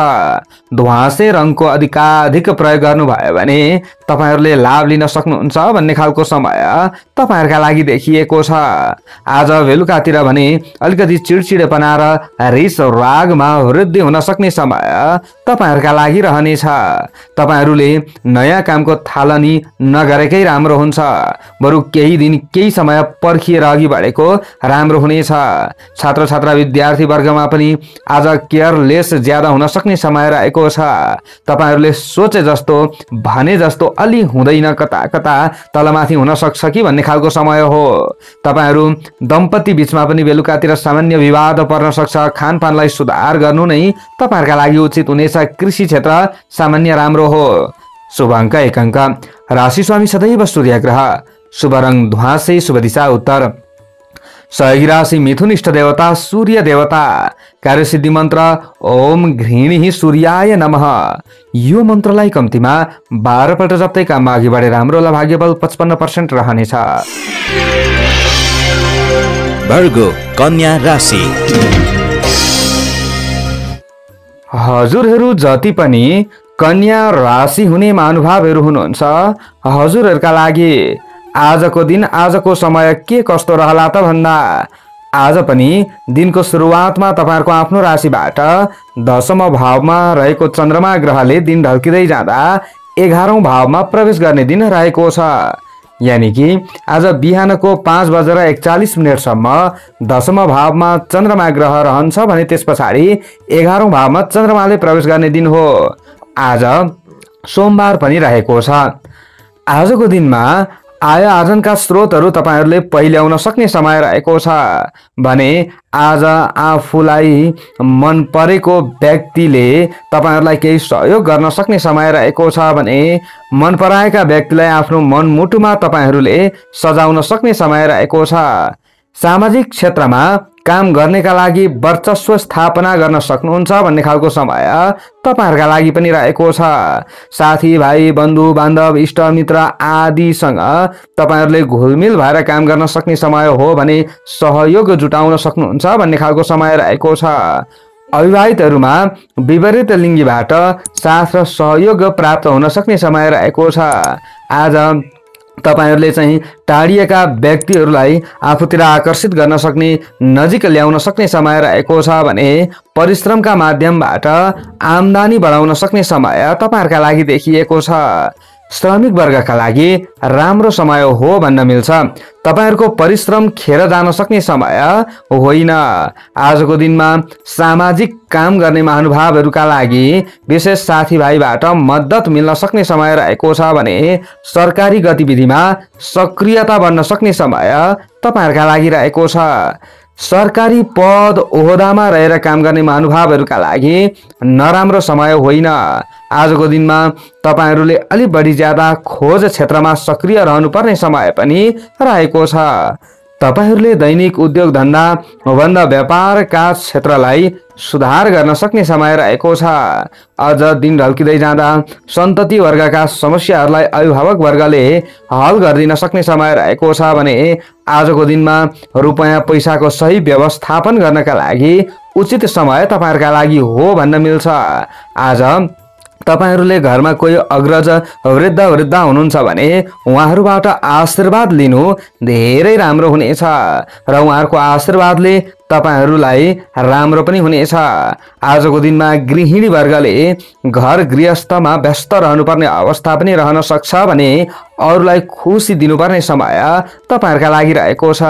Speaker 1: ध्वाँसे रङको अधिकाधिक प्रयोग गर्नुभयो भने तपाईहरुले लाभ लिन सक्नुहुन्छ भन्ने खालको समय तपाईहरुका लागि देखिएको छ। आज बेलुकातिर भने अलिकति चिडचिडेपना र रिस रागमा वृद्धि हुन सक्ने समय तपाईहरुका लागि रहनेछ। तपाईहरुले नयाँ कामको थालनी नगरेकै राम्रो हुन्छ। बरु केही दिन केही समय पर्खिएर अघि बढेको राम्रो हुनेछ। छात्र छात्रा विद्यार्थी वर्गमा पनि आज केयरलेस ज्यादा हुन सक्ने समय रहेको छ। तपाईहरुले सोचे जस्तो भने जस्तो अलि हुँदैन, कता कता तलमाथि हुन सक्छ कि भन्ने खालको समय हो। तपाईहरु दम्पति बीचमा पनि बेलुकातिर सामान्य विवाद पर्न सक्छ। खानपानलाई सुधार गर्नु नै तपाईहरुका लागि उचित हुनेछ। कृषि क्षेत्र सामान्य राम्रो हो। शुभ अङ्क 1 अङ्क। राशि स्वामी सदैव सूर्य ग्रह। शुभ रङ ध्वाँसे, शुभ दिशा उत्तर। सहयोगी राशि मिथुन, इष्ट देवता सूर्य देवता। कार्यसिद्धि मन्त्र ओम घृणिः सूर्याय नमः। यो मन्त्रलाई कम्तीमा 12 पल्ट जप्दै काममा अघि बढेर हाम्रो भाग्यबल 55% रहनेछ।
Speaker 2: भर्गो, कन्या राशि।
Speaker 1: हजुरहरू जति पनि कन्या राशि हुने महानुभावहरू हुनुहुन्छ, हजुरहरूका लागि आजको दिन, आजको समय के कस्तो रहला त भन्दा आज पनि दिनको सुरुवातमा तपाईहरुको आफ्नो राशिबाट 10औं भावमा रहेको चन्द्रमा ग्रहले दिन ढल्किँदै जाँदा 11औं भावमा प्रवेश गर्ने दिन रहेको छ। यानी कि आज बिहानको 5:41 सम्म 10औं भावमा चन्द्रमा ग्रह रहन्छ भने त्यस पछाडि 11औं भावमा चन्द्रमाले प्रवेश गर्ने दिन हो। आज सोमबार पनि रहेको छ। आजको दिनमा आय आर्जनका स्रोतहरू तपाईहरुले पहिल्याउन सक्ने समय रहेको छ भने आज आफूलाई मन परेको व्यक्तिले तपाईहरुलाई केही सहयोग गर्न सक्ने समय रहेको छ भने मन पराएका व्यक्तिलाई आफ्नो मनमुटुमा तपाईहरुले सजाउन सक्ने समय रहेको छ। सामाजिक क्षेत्रमा काम गर्नेका लागि वर्चस्व स्थापना गर्न सक्नुहुन्छ भन्ने खालको समय तपाईहरुका लागि पनि रहेको छ। साथी भाइ बन्धु बान्धव इष्ट मित्र आदिसँग तपाईहरुले घुलमिल भएर काम गर्न सक्ने समय हो भने सहयोग जुटाउन सक्नुहुन्छ भन्ने खालको समय रहेको छ। अविवाहितहरुमा विपरीत लिङ्गीबाट साथ र सहयोग प्राप्त हुन सक्ने समय रहेको छ। आज तपाईहरुले चाहिँ टाढिएका व्यक्तिहरुलाई आफूतिर आकर्षित गर्न सक्ने, नजिक ल्याउन सक्ने समय रहेको छ भने परिश्रमका माध्यमबाट आम्दानी बढाउन सक्ने समय तपाईहरुका लागि देखिएको छ। श्रमिक वर्गका लागि राम्रो समय हो भन्न मिल्छ। तपाईहरुको परिश्रम खेर जान सक्ने समय होइन। आजको दिनमा सामाजिक काम गर्ने महानुभावहरुका लागि विशेष साथीभाइबाट मद्दत मिल्न सक्ने समय रहेको छ भने सरकारी गतिविधिमा सक्रियता बढ्न सक्ने समय तपाईहरुका लागि रहेको छ। सरकारी पद ओहदामा रहेर काम गर्ने महानुभावहरुका लागि नराम्रो समय होइन। आजको दिनमा तपाईहरुले अलि बढी ज्यादा खोज क्षेत्रमा सक्रिय रहनुपर्ने समय पनि रहेको छ। तपाईहरुले दैनिक उद्योग धन्दा बन्द व्यापारका क्षेत्रलाई सुधार गर्न सक्ने समय रहेको छ। अझ दिन ढल्किँदै जाँदा सन्तति वर्गका समस्याहरूलाई अभिभावक वर्गले हल गरिदिन सक्ने समय रहेको छ भने आजको दिनमा रुपैयाँ पैसाको सही व्यवस्थापन गर्नका लागि उचित समय तपाईहरुका लागि हो भन्न मिल्छ। आज तपाईहरुले घरमा कोही अग्रज वृद्ध हुनुहुन्छ भने उहाँहरूबाट आशीर्वाद लिनु धेरै राम्रो हुनेछ र उहाँहरूको आशीर्वादले तपाईहरुलाई राम्रो पनि हुनेछ। आजको दिनमा गृहिणी वर्गले घर गृहस्थमा व्यस्त रहनुपर्ने अवस्था पनि रहन सक्छ भने अरूलाई खुसी दिनुपर्ने समय तपाईहरुका लागि रहेको छ।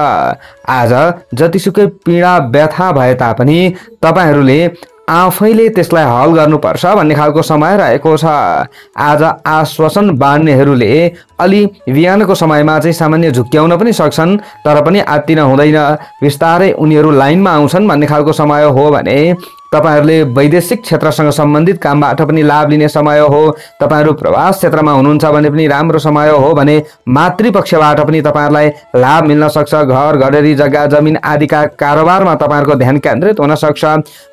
Speaker 1: आज जतिसुकै पीडा व्यथा भए तापनि तपाईहरुले आफैले त्यसलाई हल गर्नुपर्छ भन्ने खालको समय रहेको छ। आज आश्वासन बाँड्नेहरूले अलि बिहानको समयमा चाहिँ सामान्य झुक्क्याउन पनि सक्छन्, तर पनि आत्तिन हुँदैन। बिस्तारै उनीहरू लाइनमा आउँछन् भन्ने खालको समय हो भने तपाईहरूले वैदेशिक क्षेत्रसँग सम्बन्धित कामबाट पनि लाभ लिने समय हो। तपाईहरू प्रवास क्षेत्रमा हुनुहुन्छ भने पनि राम्रो समय हो भने मातृपक्षबाट पनि तपाईहरूलाई लाभ मिल्न सक्छ। घर घरेरी जग्गा जमिन आदिका कारोबारमा तपाईहरूको ध्यान केन्द्रित हुन सक्छ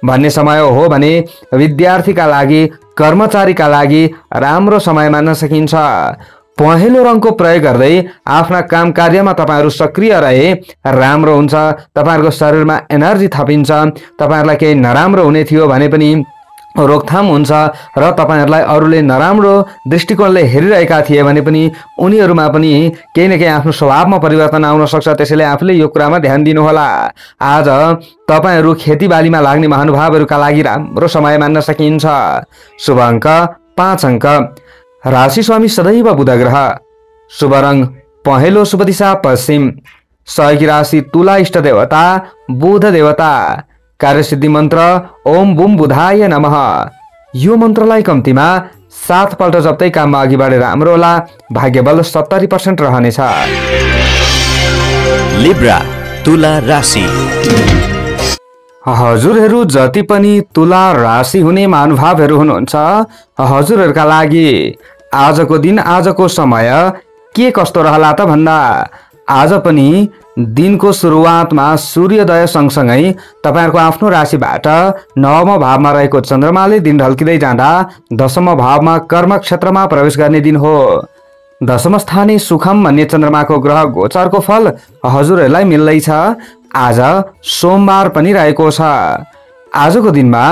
Speaker 1: भन्ने समय हो भने विद्यार्थीका लागि कर्मचारीका लागि राम्रो समय मान्न सकिन्छ। पहेँलो रङको प्रयोग गर्दै आफ्ना काम कार्यमा तपाईहरू सक्रिय रहे राम्रो हुन्छ। तपाईहरूको शरीरमा एनर्जी थपिन्छ। तपाईहरूलाई केही नराम्रो हुने थियो भने पनि रोकथाम हुन्छ र तपाईहरूलाई अरूले नराम्रो दृष्टिकोणले हेरिरहेका थिए भने पनि उनीहरूमा पनि केही न केही आफ्नो स्वभावमा परिवर्तन आउन सक्छ। त्यसैले आफूले यो कुरामा ध्यान दिनुहोला। आज तपाईहरू खेतीबालीमा लाग्ने महानुभावहरूका लागि राम्रो समय मान्न सकिन्छ। शुभ अङ्क 5 अङ्क। राशि स्वामी सदैव बुध ग्रह। शुभ रङ पहेँलो, शुभ दिशा पश्चिम। सहयोगी राशि तुला, इष्ट देवता बुध देवता। कार्यसिद्धि मन्त्र ओम बुम बुधाय नमः। यो मन्त्रलाई कम्तीमा 7 पल्ट जप्दै काममा अघि बढेर राम्रो होला। भाग्यबल 70% रहनेछ।
Speaker 2: लिब्रा, तुला राशि।
Speaker 1: हजुरहरू जति पनि तुला राशि हुने महानुभावहरू हुनुहुन्छ, हजुरहरूका लागि आजको दिन, आजको समय के कस्तो रहला त भन्दा आज पनि दिनको सुरुवातमा सूर्योदय सँगसँगै तपाईहरूको आफ्नो राशिबाट 9औं भावमा रहेको चन्द्रमाले दिन ढल्किँदै जाँदा 10औं भावमा कर्म क्षेत्रमा प्रवेश गर्ने दिन हो। 10औं स्थाने सुखम भन्ने चन्द्रमाको ग्रह गोचरको फल हजुरहरूलाई मिल्दैछ। आज सोमबार पनि रहेको छ। आजको दिनमा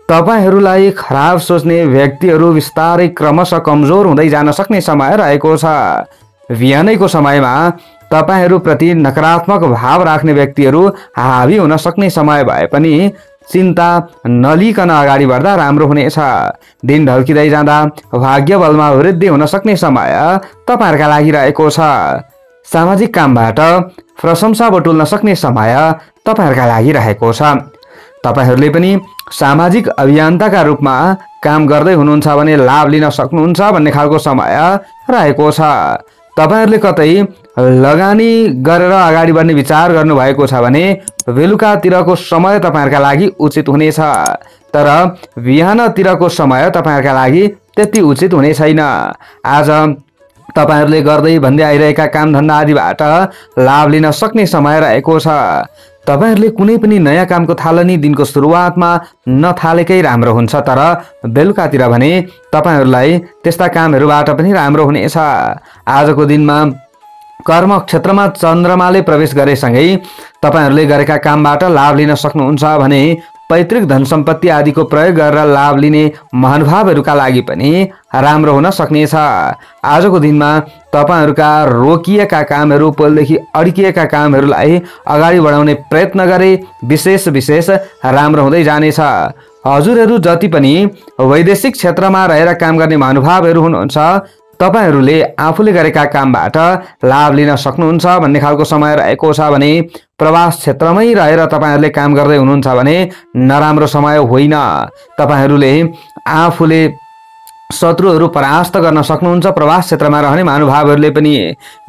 Speaker 1: तपाईहरूलाई खराब सोच्ने व्यक्तिहरू बिस्तारै क्रमशः कमजोर हुँदै जान सक्ने समय रहेको छ। बिहानैको समयमा तपाईहरूप्रति नकारात्मक भाव राख्ने व्यक्तिहरू हावी हुन सक्ने समय भए पनि चिन्ता नलिकन अगाडि बढ्दा राम्रो हुनेछ। दिन ढल्किँदै जाँदा भाग्य बलमा वृद्धि हुन सक्ने समय तपाईहरूका लागि रहेको छ। सामाजिक कामबाट प्रशंसा बटुल्न सक्ने समय तपाईहरूका लागि रहेको छ। तपाईहरूले पनि सामाजिक अभियन्ताका रूपमा काम गर्दै हुनुहुन्छ भने लाभ लिन सक्नुहुन्छ भन्ने खालको समय रहेको छ। तपाईहरूले कतै लगानी गरेर अगाडि बढ्ने विचार गर्नुभएको छ भने बेलुकातिरको समय तपाईहरूका लागि उचित हुनेछ, तर बिहानतिरको समय तपाईहरूका लागि त्यति उचित हुने छैन। आज तपाईहरूले गर्दै भन्दै आइरहेका कामधन्दा आदिबाट लाभ लिन सक्ने समय रहेको छ। तपाईहरूले कुनै पनि नयाँ कामको थालनी दिनको सुरुवातमा नथालेकै राम्रो हुन्छ, तर बेलुकातिर भने तपाईहरूलाई त्यस्ता कामहरूबाट पनि राम्रो हुनेछ। आजको दिनमा कर्म क्षेत्रमा चन्द्रमाले प्रवेश गरेसँगै तपाईहरूले गरेका कामबाट लाभ लिन सक्नुहुन्छ भने पैतृक धन सम्पत्ति आदिको प्रयोग गरेर लाभ लिने महानुभावहरूका लागि पनि राम्रो हुन सक्नेछ। आजको दिनमा तपाईहरूका रोकिएका कामहरू, पहिलेदेखि अड्किएका कामहरूलाई अगाडि बढाउने प्रयत्न गरे विशेष राम्रो हुँदै जानेछ। हजुरहरू जति पनि वैदेशिक क्षेत्रमा रहेर काम गर्ने महानुभावहरू हुनुहुन्छ, तपाईहरूले आफूले गरेका कामबाट लाभ लिन सक्नुहुन्छ भन्ने खालको समय रहेको छ भने प्रवास क्षेत्रमै रहेर तपाईहरूले काम गर्दै हुनुहुन्छ भने नराम्रो समय होइन। तपाईहरूले आफूले शत्रुहरू परास्त गर्न सक्नुहुन्छ। प्रवास क्षेत्रमा रहने महानुभावहरूले पनि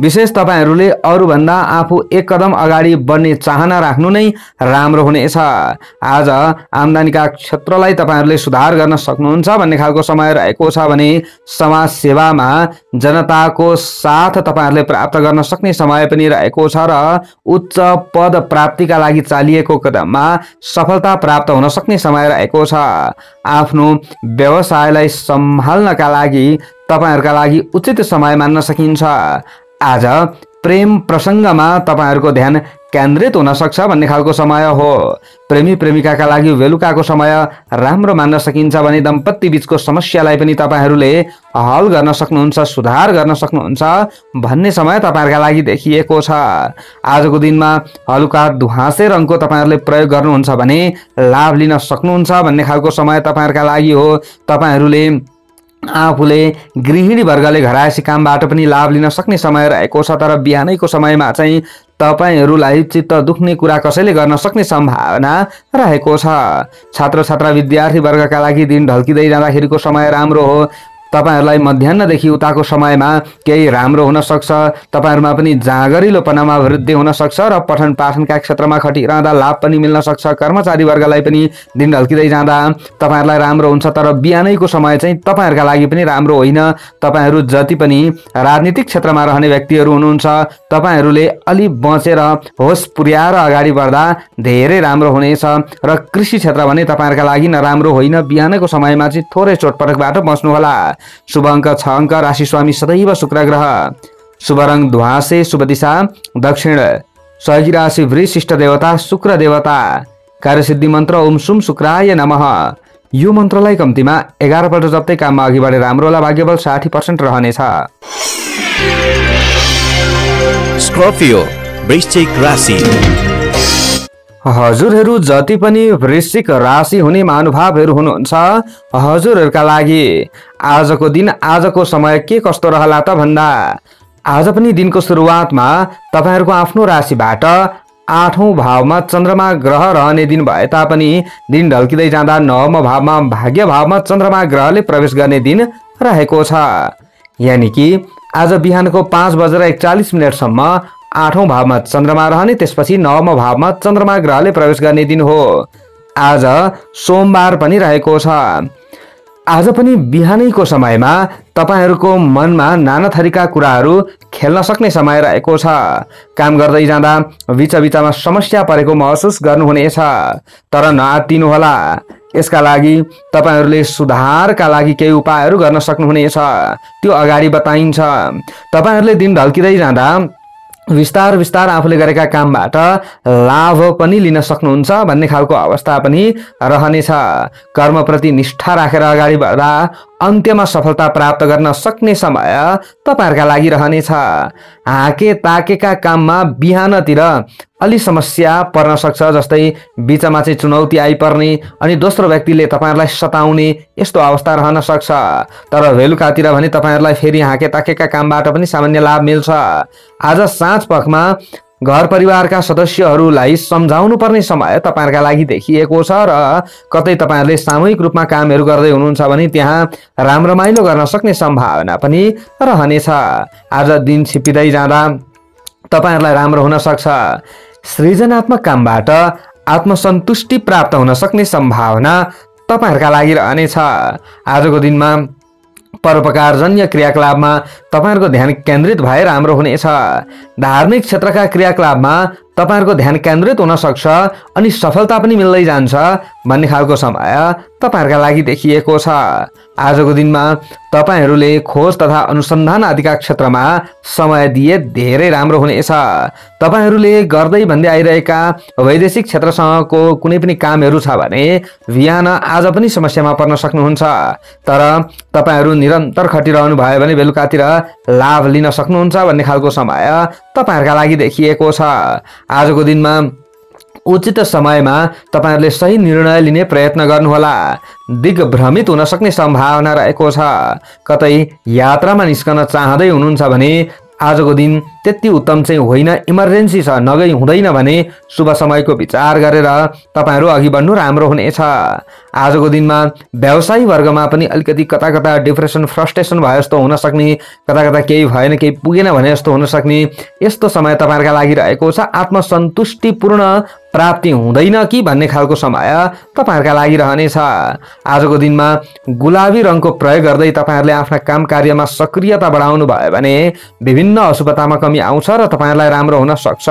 Speaker 1: विशेष तपाईहरूले अरूभन्दा आफू एक कदम अगाडि बढ्ने चाहना राख्नु नै राम्रो हुनेछ। आज आम्दानीका क्षेत्रलाई तपाईहरूले सुधार गर्न सक्नुहुन्छ भन्ने खालको समय रहेको छ भने समाज सेवामा जनताको साथ तपाईहरूले प्राप्त गर्न सक्ने समय पनि रहेको छ र उच्च पद प्राप्तिका लागि चालिएको कदममा सफलता प्राप्त हुन सक्ने समय रहेको छ। आफ्नो व्यवसायलाई सम्हाल्नका लागि तपाईहरूका लागि उचित समय मान्न सकिन्छ। आज प्रेम प्रसङ्गमा तपाईहरूको ध्यान केन्द्रित हुन सक्छ भन्ने खालको समय हो। प्रेमी प्रेमिकाका लागि बेलुकाको समय राम्रो मान्न सकिन्छ भने दम्पत्ति बीचको समस्यालाई पनि तपाईहरूले हल गर्न सक्नुहुन्छ, सुधार गर्न सक्नुहुन्छ भन्ने समय तपाईहरूका लागि देखिएको छ। आजको दिनमा हलुका धुवासे रङको तपाईहरूले प्रयोग गर्नुहुन्छ भने लाभ लिन सक्नुहुन्छ भन्ने खालको समय तपाईहरूका लागि हो। तपाईहरूले आफूले गृहिणी वर्गले घरायसी कामबाट पनि लाभ लिन सक्ने समय रहेको छ, तर बिहानैको समयमा चाहिँ तपाईहरूलाई चित्त दुख्ने कुरा कसैले गर्न सक्ने सम्भावना रहेको छ। छात्र छात्रा विद्यार्थी वर्गका लागि दिन ढल्किँदै जाँदाखेरिको समय राम्रो हो। तपाईहरूलाई मध्याह्नदेखि उताको समयमा केही राम्रो हुन सक्छ। तपाईहरूमा पनि जाँगरिलोपनामा वृद्धि हुन सक्छ र पठन पाठनका क्षेत्रमा खटिरहँदा लाभ पनि मिल्न सक्छ। कर्मचारी वर्गलाई पनि दिन ढल्किँदै जाँदा तपाईहरूलाई राम्रो हुन्छ, तर बिहानैको समय चाहिँ तपाईहरूका लागि पनि राम्रो होइन। तपाईहरू जति पनि राजनीतिक क्षेत्रमा रहने व्यक्तिहरू हुनुहुन्छ, तपाईहरूले अलि बचेर होस पुर्याएर अगाडि बढ्दा धेरै राम्रो हुनेछ। र कृषि क्षेत्र भने तपाईहरूका लागि नराम्रो होइन। बिहानको समयमा चाहिँ थोरै चोटपटकबाट बस्नुहोला। शुभ अङ्क 6 अङ्क, राशि स्वामी सदैव शुक्र ग्रह। शुभ रङ ध्वासे, शुभ दिशा दक्षिण। सहयोगी राशि वृष, इष्ट देवता शुक्र देवता। कार्यसिद्धि मन्त्र ओम सुम शुक्राय नमः। यो मन्त्रलाई कम्तीमा 11 पल्ट जप्दै काममा अघि बढे राम्रो होला। भाग्यबल 60% रहनेछ।
Speaker 2: स्कर्पियो, वृश्चिक राशि।
Speaker 1: हजुरहरू जति पनि वृश्चिक राशि हुने महानुभावहरू हुनुहुन्छ, हजुरहरूका लागि आजको दिन, आजको समय के कस्तो रहला त भन्दा आज पनि दिनको सुरुवातमा तपाईहरूको आफ्नो राशिबाट 8औं भावमा चन्द्रमा ग्रह रहने दिन भए तापनि दिन ढल्किँदै जाँदा 9औं भावमा भाग्य भावमा चन्द्रमा ग्रहले प्रवेश गर्ने दिन रहेको छ। यानि कि आज बिहानको 5:41 सम्म 8औं भावमा चन्द्रमा रहने, त्यसपछि 9औं भावमा चन्द्रमा ग्रहले प्रवेश गर्ने दिन हो। आज सोमबार पनि रहेको छ। आज पनि बिहानैको समयमा तपाईहरूको मनमा नाना थरीका कुराहरू खेल्न सक्ने समय रहेको छ। काम गर्दै जाँदा बिचबिचमा समस्या परेको महसुस गर्नुहुनेछ, तर नआत्तिनुहोला। यसका लागि तपाईहरूले सुधारका लागि केही उपायहरू गर्न सक्नुहुनेछ, त्यो अगाडि बताइन्छ। तपाईहरूले दिन ढल्किँदै जाँदा विस्तार विस्तार आफूले गरेका कामबाट लाभ पनि लिन सक्नुहुन्छ भन्ने खालको अवस्था पनि रहनेछ। कर्मप्रति निष्ठा राखेर अगाडि बढ्दा अन्त्यमा सफलता प्राप्त गर्न सक्ने समय तपाईहरुका लागि रहनेछ। हाके ताकेका काममा बिहानतिर अलि समस्या पर्न सक्छ, जस्तै बीचमा चाहिँ चुनौती आइपर्ने अनि दोस्रो व्यक्तिले तपाईहरुलाई सताउने यस्तो अवस्था रहन सक्छ। तर बेलुकातिर भने तपाईहरुलाई फेरि हाके ताकेका कामबाट पनि सामान्य लाभ मिल्छ। आज साँझ पखमा घर परिवारका सदस्यहरूलाई सम्झाउनु पर्ने समय तपाईहरुका लागि देखिएको छ र कतै तपाईहरुले सामूहिक रूपमा कामहरू गर्दै हुनुहुन्छ भने त्यहाँ रामरमाइलो गर्न सक्ने सम्भावना पनि रहनेछ। आज दिन छिप्पिँदै जाँदा तपाईहरुलाई राम्रो हुन सक्छ। सृजनात्मक कामबाट आत्मसन्तुष्टि प्राप्त हुन सक्ने सम्भावना तपाईहरुका लागि रहनेछ। आजको दिनमा परोपकारजन्य क्रियाकलापमा तपाईहरुको ध्यान केन्द्रित भए राम्रो हुनेछ। धार्मिक क्षेत्रका क्रियाकलापमा तपाईहरुको ध्यान केन्द्रित हुन सक्छ अनि सफलता पनि मिल्दै जान्छ भन्ने खालको समय तपाईहरुका लागि देखिएको छ। आजको दिनमा तपाईहरुले खोज तथा अनुसन्धान आदिका क्षेत्रमा समय दिए धेरै राम्रो हुनेछ। तपाईहरुले गर्दै भन्दै आइरहेका वैदेशिक क्षेत्रसँगको कुनै पनि कामहरू छ भने बिहान आज पनि समस्यामा पर्न सक्नुहुन्छ, तर तपाईहरु निरन्तर खटिरहनु भयो भने बेलुकातिर लाभ लिन सक्नुहुन्छ भन्ने खालको समय तपाईहरुका लागि देखिएको छ। आजको दिनमा उचित समयमा तपाईहरुले सही निर्णय लिने प्रयत्न गर्नुहोला। दिग्भ्रमित हुन सक्ने सम्भावना रहेको छ। कतै यात्रामा निस्कन चाहँदै हुनुहुन्छ भने आजको दिन त्यति उत्तम चाहिँ होइन, इमर्जेन्सी छ, नगई हुँदैन भने शुभ समयको विचार गरेर तपाईहरु अघि बढ्नु राम्रो हुनेछ। आजको दिनमा व्यवसायी वर्गमा पनि अलिकति कता कता डिप्रेसन फ्रस्ट्रेसन भए जस्तो हुन सक्ने, कता कता केही भएन केही पुगेन भने जस्तो हुन सक्ने यस्तो समय तपाईहरुका लागि रहेको छ। आत्मसन्तुष्टिपूर्ण प्राप्ति हुँदैन कि भन्ने खालको समय तपाईहरुका लागि रहनेछ। आजको दिनमा गुलाबी रङको प्रयोग गर्दै तपाईहरुले आफ्ना काम कार्यमा सक्रियता बढाउनु भयो भने विभिन्न अशुभतामा कमी आउँछ र तपाईहरुलाई राम्रो हुन सक्छ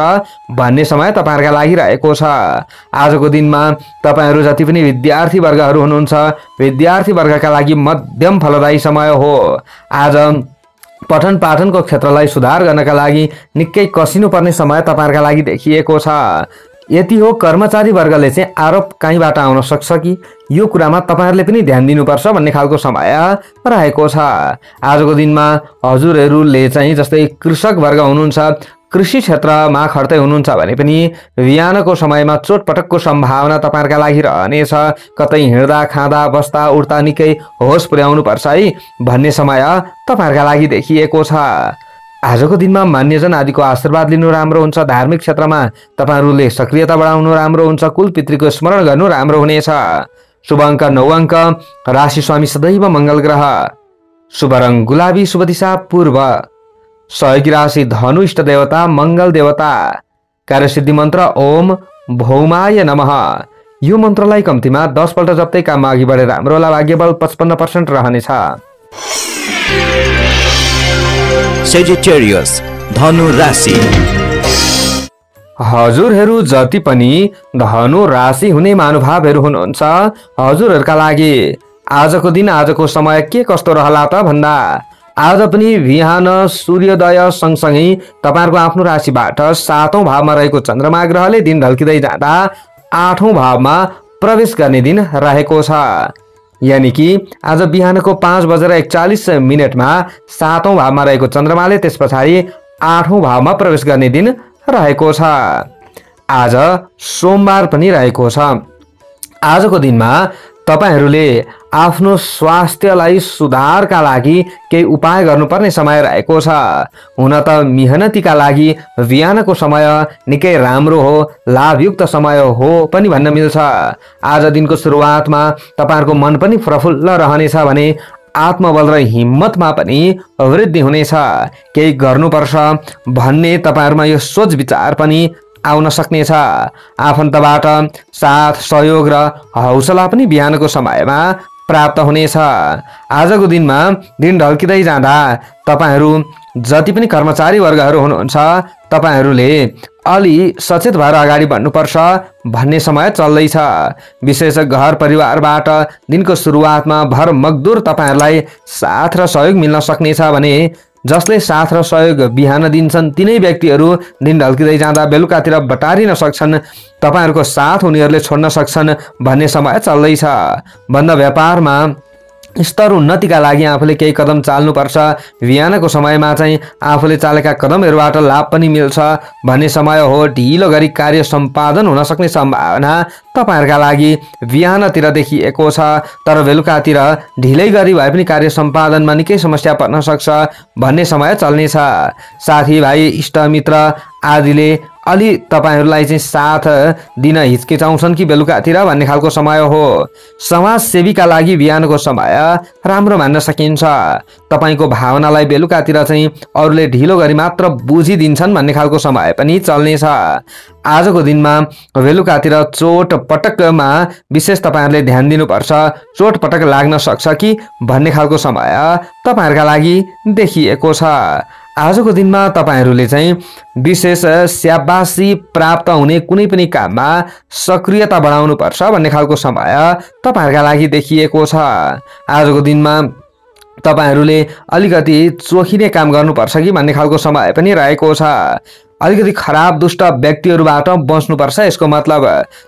Speaker 1: भन्ने समय तपाईहरुका लागि रहेको छ। आजको दिनमा तपाईहरु जति पनि विद्यार्थी वर्गहरू हुनुहुन्छ, विद्यार्थी वर्गका लागि मध्यम फलदायी समय हो। आज पठन पाठनको क्षेत्रलाई सुधार गर्नका लागि निकै कसिनु पर्ने समय तपाईहरुका लागि देखिएको छ। यति हो, कर्मचारी वर्गले चाहिँ आरोप कहीँबाट आउन सक्छ कि यो कुरामा तपाईहरुले पनि ध्यान दिनुपर्छ भन्ने खालको समय रहेको छ। आजको दिनमा हजुरहरूले चाहिँ जस्तै कृषक वर्ग हुनुहुन्छ, कृषि क्षेत्रमा खट्दै हुनुहुन्छ भने पनि बिहानको समयमा चोटपटकको सम्भावना तपाईहरुका लागि रहनेछ। कतै हिँड्दा खाँदा बस्दा उड्दा निकै होस पुर्याउनु पर्छ है भन्ने समय तपाईहरुका लागि देखिएको छ। आजको दिनमा मान्यजन आदिको आशीर्वाद लिनु राम्रो हुन्छ। धार्मिक क्षेत्रमा तपाईहरूले सक्रियता बढाउनु राम्रो हुन्छ। कुल पितृको स्मरण गर्नु राम्रो हुनेछ। शुभ अङ्क 9 अङ्क। राशि स्वामी सदैव मङ्गल ग्रह। शुभ रङ गुलाबी। शुभ दिशा पूर्व। सहयोगी राशि धनु। इष्ट देवता मङ्गल देवता। कार्यसिद्धि मन्त्र ओम भौमाय नमः। यो मन्त्रलाई कम्तीमा 10 पल्ट जप्दै काममा अघि बढेर राम्रो होला। भाग्यबल 55% रहनेछ।
Speaker 2: Sagittarius, धनु राशि।
Speaker 1: हजुरहरू जति पनि धनु राशि हुने महानुभावहरू हुनुहुन्छ, हजुरहरूका लागि आजको दिन आजको समय के कस्तो रहला त भन्दा आज पनि बिहान सूर्योदय सँगसँगै तपाईहरुको आफ्नो राशिबाट 7औं भावमा रहेको चन्द्रमा ग्रहले दिन ढल्किँदै जाँदा 8औं भावमा प्रवेश गर्ने दिन रहेको छ। यानी कि आज बिहानको 5:41 मा 7औं भावमा रहेको चन्द्रमाले त्यस पछाडि 8औं भावमा प्रवेश गर्ने दिन रहेको छ। आज सोमबार पनि रहेको छ। आजको दिनमा तपाईहरुले आफ्नो स्वास्थ्यलाई सुधारका लागि केही उपाय गर्नुपर्ने समय रहेको छ। हुन त मेहनतीका लागि बिहानको समय निकै राम्रो हो, लाभयुक्त समय हो पनि भन्न मिल्छ। आज दिनको सुरुवातमा तपाईहरुको मन पनि प्रफुल्ल रहनेछ भने आत्मबल र हिम्मतमा पनि वृद्धि हुनेछ। केही गर्नुपर्छ भन्ने तपाईहरुमा यो सोच विचार पनि आउन सक्नेछ। आफन्तबाट साथ सहयोग र हौसला पनि बिहानको समयमा प्राप्त हुनेछ। आजको दिनमा दिन ढल्किँदै जाँदा तपाईहरु जति पनि कर्मचारी वर्गहरू हुनुहुन्छ, तपाईहरुले अलि सचेत भएर अगाडि बढ्नुपर्छ भन्ने समय चल्दैछ। विशेष घर परिवारबाट दिनको सुरुवातमा भर मगदुर तपाईहरुलाई साथ र सहयोग मिल्न सक्नेछ भने जसले साथ र सहयोग बिहान दिन्छन् तिनै व्यक्तिहरू दिन ढल्किँदै जाँदा बेलुकातिर बटारिन सक्छन्। तपाईहरुको साथ उनीहरूले छोड्न सक्छन् भन्ने समय चल्दैछ। बन्द व्यापारमा स्तर उन्नतिका लागि आफूले केही कदम चाल्नुपर्छ। बिहानको समयमा चाहिँ आफूले चालेका कदमहरूबाट लाभ पनि मिल्छ भन्ने समय हो। ढिलो गरी कार्य सम्पादन हुन सक्ने सम्भावना तपाईहरुका लागि बिहानतिर देखिएको छ। तर बेलुकातिर ढिलै गरी भए पनि कार्य सम्पादनमा निकै समस्या पर्न सक्छ भन्ने समय चल्नेछ। साथीभाइ इष्टमित्र आदिले अलि तपाईहरुलाई चाहिँ साथ दिन हिचकिचाउँछन् कि बेलुकातिर भन्ने खालको समय हो। समाजसेवीका लागि बिहानको समय राम्रो मान्न सकिन्छ। तपाईको भावनालाई बेलुकातिर चाहिँ अरूले ढिलो गरी मात्र बुझिदिन्छन् भन्ने खालको समय पनि चल्नेछ। आजको दिनमा बेलुकातिर चोट पटकमा विशेष तपाईहरुले ध्यान दिनुपर्छ। चोट पटक लाग्न सक्छ कि भन्ने खालको समय तपाईहरुका लागि देखिएको छ। आजको दिनमा तपाईहरुले चाहिँ विशेष स्याबासी प्राप्त हुने कुनै पनि काममा सक्रियता बढाउनु पर्छ भन्ने खालको समय तपाईहरुका लागि देखिएको छ। आजको दिनमा तपाईहरुले अलिकति चोखिने काम गर्नुपर्छ कि भन्ने खालको समय पनि रहेको छ। अलिकति खराब दुष्ट व्यक्तिहरूबाट बस्नुपर्छ। यसको मतलब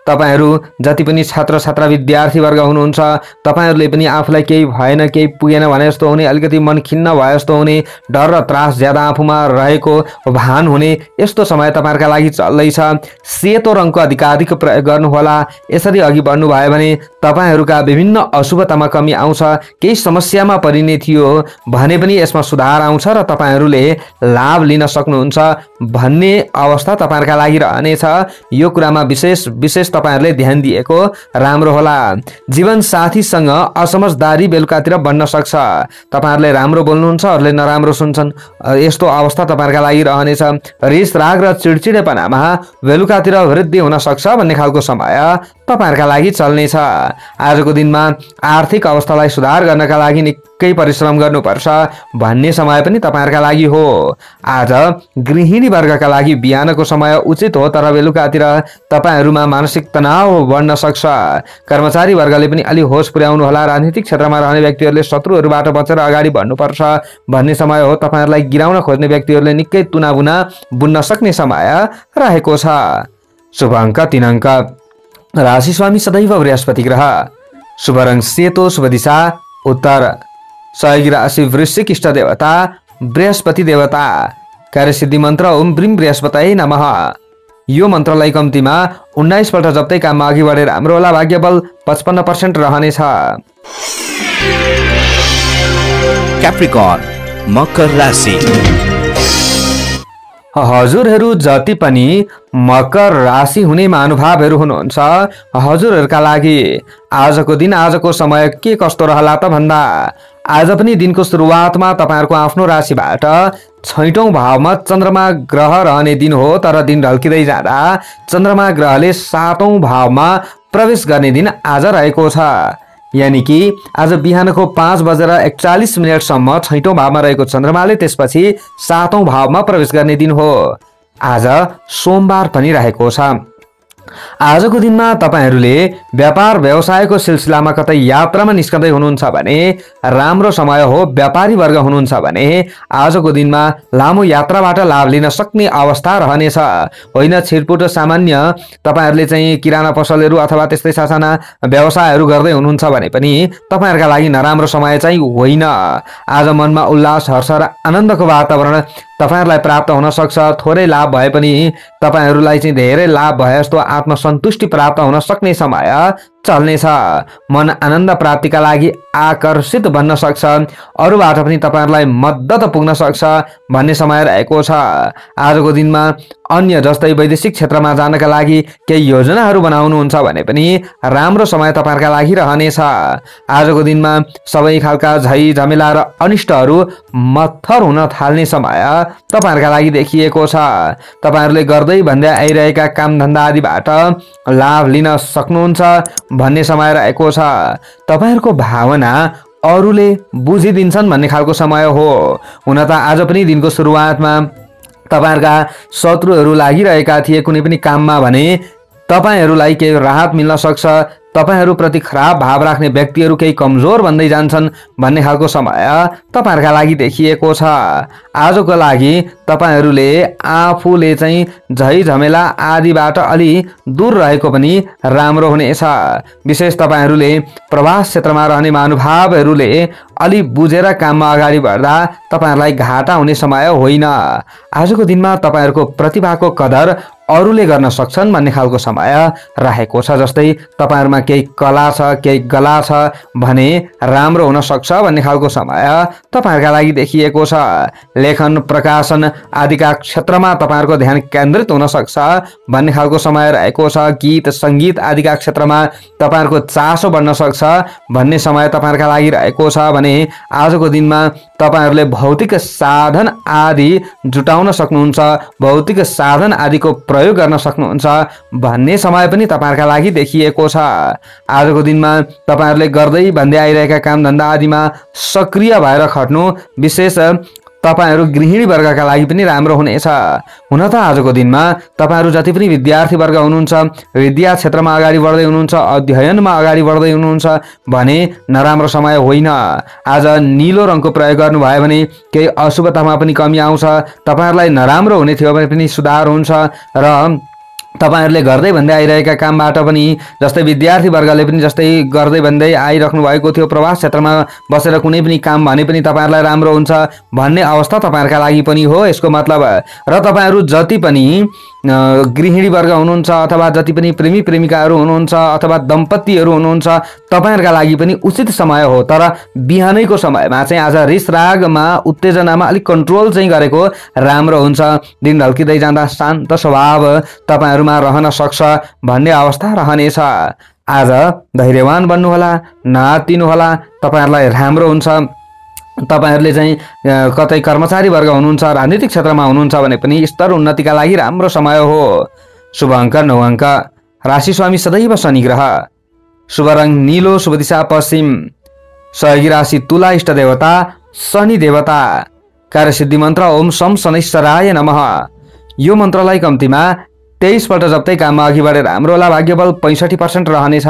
Speaker 1: तपाईहरु जति पनि छात्र छात्रा विद्यार्थी वर्ग हुनुहुन्छ, तपाईहरुले पनि आफूलाई केही भएन केही पुगेन भने जस्तो हुने, अलिकति मन खिन्न भए जस्तो हुने, डर र त्रास ज्यादा आफूमा रहेको भान हुने यस्तो समय तपाईहरुका लागि चल्दैछ। सेतो रङको अधिकाधिक प्रयोग गर्नुहोला। यसरी अघि बढ्नु भयो भने तपाईहरुका विभिन्न अशुभतामा कमी आउँछ। केही समस्यामा परिने थियो भने पनि यसमा सुधार आउँछ र तपाईहरुले लाभ लिन सक्नुहुन्छ भन्ने अवस्था तपाईहरुका लागि रहनेछ। यो कुरामा विशेष तपाईहरुले ध्यान दिएको राम्रो होला। जीवन साथीसँग असमझदारी बेलुकातिर बन्न सक्छ। तपाईहरुले राम्रो बोल्नुहुन्छ, अरूले नराम्रो सुन्छन्, यस्तो अवस्था तपाईहरुका लागि रहनेछ। रिस राग र चिडचिडेपनामा बेलुकातिर वृद्धि हुन सक्छ भन्ने खालको समय तपाईहरुका लागि चल्नेछ। आजको दिनमा आर्थिक अवस्थालाई सुधार गर्नका लागि निकै परिश्रम गर्नुपर्छ भन्ने समय पनि तपाईहरुका लागि हो। आज गृहिणी वर्गका लागि बिहानको समय उचित हो, तर बेलुकातिर तपाईहरुमा मानसिक तनाव बढ्न सक्छ। कर्मचारी वर्गले पनि अलि होस पुर्याउनु होला। राजनीतिक क्षेत्रमा रहने व्यक्तिहरूले शत्रुहरूबाट बचेर अगाडि बढ्नुपर्छ भन्ने समय हो। तपाईहरुलाई गिराउन खोज्ने व्यक्तिहरूले निकै तुनाबुना बुन्न सक्ने समय रहेको छ। शुभ अङ्क 3 अङ्क। राशि स्वामी सदैव बृहस्पति ग्रह। शुभ रङ सेतो। शुभ दिशा उत्तर। सहयोगी राशि वृश्चिक। इष्ट देवता बृहस्पति देवता। कार्यसिद्धि मन्त्र ओम ब्रीम बृहस्पतये नमः। यो मन्त्रलाई कम्तीमा 19 पल्ट जप्दै काममा अघि बढेर राम्रो होला। भाग्यबल 55% रहनेछ।
Speaker 2: Capricorn, मकर राशि।
Speaker 1: हजुरहरू जति पनि मकर राशि हुने महानुभावहरू हुनुहुन्छ, हजुरहरूका लागि आजको दिन आजको समय के कस्तो रहला त भन्दा आज पनि दिनको सुरुवातमा तपाईहरुको आफ्नो राशिबाट 6औं भावमा चन्द्रमा ग्रह रहने दिन हो। तर दिन ढल्किँदै जाँदा चन्द्रमा ग्रहले 7औं भावमा प्रवेश गर्ने दिन आज रहेको छ। यानी कि आज बिहानको 5:41 सम्म 6औं भावमा रहेको चन्द्रमाले त्यसपछि 7औं भावमा प्रवेश गर्ने दिन हो। आज सोमबार पनि रहेको छ। आजको दिनमा तपाईहरुले व्यापार व्यवसायको सिलसिलामा कतै यात्रामा निस्कँदै हुनुहुन्छ भने राम्रो समय हो। व्यापारी वर्ग हुनुहुन्छ भने आजको दिनमा लामो यात्राबाट लाभ लिन सक्ने अवस्था रहनेछ। होइन छिटपुट सामान्य तपाईहरुले चाहिँ किराना पसलहरू अथवा त्यस्तै सासाना व्यवसायहरू गर्दै हुनुहुन्छ भने पनि तपाईहरुका लागि नराम्रो समय चाहिँ होइन। आज मनमा उल्लास, हर्ष र आनन्दको वातावरण तपाईहरुलाई प्राप्त हुन सक्छ। थोरै लाभ भए पनि तपाईहरुलाई चाहिँ धेरै लाभ भए जस्तो आत्मसन्तुष्टि प्राप्त हुन सक्ने समय चल्नेछ। मन आनन्द प्राप्तिका लागि आकर्षित बन्न सक्छ। अरूबाट पनि तपाईहरुलाई मद्दत पुग्न सक्छ भन्ने समय रहेको छ। आजको दिनमा अन्य जस्तै वैदेशिक क्षेत्रमा जानका लागि केही योजनाहरू बनाउनुहुन्छ भने पनि राम्रो समय तपाईहरुका लागि रहनेछ। आजको दिनमा सबै खालका झै झमेला र अनिष्टहरू मत्थर हुन थाल्ने समय तपाईहरुका लागि देखिएको छ। तपाईहरुले गर्दै भन्दै आइरहेका काम धन्दा आदिबाट लाभ लिन सक्नुहुन्छ भन्ने समय रहेको छ। तपाईहरुको भावना अरूले बुझिदिन्छन् भन्ने खालको समय हो। हुन त आज पनि दिनको सुरुवातमा तपाईहरुका शत्रुहरू लागिरहेका थिए कुनै पनि काममा भने तपाईहरुलाई केही राहत मिल्न सक्छ। तपाईहरुप्रति खराब भाव राख्ने व्यक्तिहरू केही कमजोर बन्दै जान्छन् भन्ने खालको समय तपाईहरुका लागि देखिएको छ। आजको लागि तपाईहरुले आफूले चाहिँ झै झमेला आदिबाट अलि दूर रहेको पनि राम्रो हुनेछ। विशेष तपाईहरुले प्रवास क्षेत्रमा रहने महानुभावहरूले अलि बुझेर काममा अगाडि बढ्दा तपाईहरुलाई घाटा हुने समय होइन। आजको दिनमा तपाईहरुको प्रतिभाको कदर अरूले गर्न सक्छन् भन्ने खालको समय रहेको छ। जस्तै तपाईहरुमा केही कला छ, केही गला छ भने राम्रो हुन सक्छ भन्ने खालको समय तपाईहरुका लागि देखिएको छ। लेखन, प्रकाशन आदिका क्षेत्रमा तपाईहरुको ध्यान केन्द्रित हुन सक्छ भन्ने खालको समय रहेको छ। गीत, संगीत आदिका क्षेत्रमा तपाईहरुको चासो बढ्न सक्छ भन्ने समय तपाईहरुका लागि रहेको छ भने आजको दिनमा तपाईहरुले भौतिक साधन आदि जुटाउन सक्नुहुन्छ, भौतिक साधन आदिको प्रयोग गर्न सक्नुहुन्छ भन्ने समय पनि तपाईहरुका लागि देखिएको छ। आजको दिनमा तपाईहरुले गर्दै भन्दै आइरहेका काम धन्दा आदिमा सक्रिय भएर खट्नु विशेष तपाईहरु गृहिणी वर्गका लागि पनि राम्रो हुनेछ। हुन त आजको दिनमा तपाईहरु जति पनि विद्यार्थी वर्ग हुनुहुन्छ, विद्या क्षेत्रमा अगाडि बढ्दै हुनुहुन्छ, अध्ययनमा अगाडि बढ्दै हुनुहुन्छ भने नराम्रो समय होइन। आज नीलो रङको प्रयोग गर्नुभयो भने केही अशुभतामा पनि कमी आउँछ। तपाईहरुलाई नराम्रो हुने थियो भने पनि सुधार हुन्छ र तपाईहरुले गर्दै भन्दै आइरहेका कामबाट पनि जस्तै विद्यार्थी वर्गले पनि जस्तै गर्दै भन्दै आइराख्नु भएको थियो प्रवास क्षेत्रमा बसेर कुनै पनि काम भने पनि तपाईहरुलाई राम्रो हुन्छ भन्ने अवस्था तपाईहरुका लागि पनि हो। यसको मतलब र तपाईहरु जति पनि गृहिणी वर्ग हुनुहुन्छ अथवा जति पनि प्रेमी प्रेमिकाहरू हुनुहुन्छ अथवा दम्पतिहरू हुनुहुन्छ तपाईहरुका लागि पनि उचित समय हो। तर बिहानैको समयमा चाहिँ आज रिस रागमा उत्तेजनामा अलिक कन्ट्रोल चाहिँ गरेको राम्रो हुन्छ। दिन ढल्किँदै जाँदा शान्त स्वभाव तपाईहरुमा रहन सक्छ भन्ने अवस्था रहनेछ। आज धैर्यवान बन्नुहोला, नआत्तिनुहोला, तपाईहरुलाई राम्रो हुन्छ। तपाईहरुले चाहिँ कतै कर्मचारी वर्ग हुनुहुन्छ, राजनीतिक क्षेत्रमा हुनुहुन्छ भने पनि स्तर उन्नतिका लागि राम्रो समय हो। शुभ अङ्क 9 अङ्क। राशि स्वामी सदैव शनि ग्रह। शुभ रङ नीलो, शुभ दिशा पश्चिम। सहयोगी राशि तुला, इष्ट देवता शनि देवता। कार्यसिद्धि मन्त्र ओम शम शनैश्वराय नमः। यो मन्त्रलाई कम्तीमा 23 पल्ट जप्दै काममा अघि बढेर राम्रो होला। भाग्यबल 65% रहनेछ।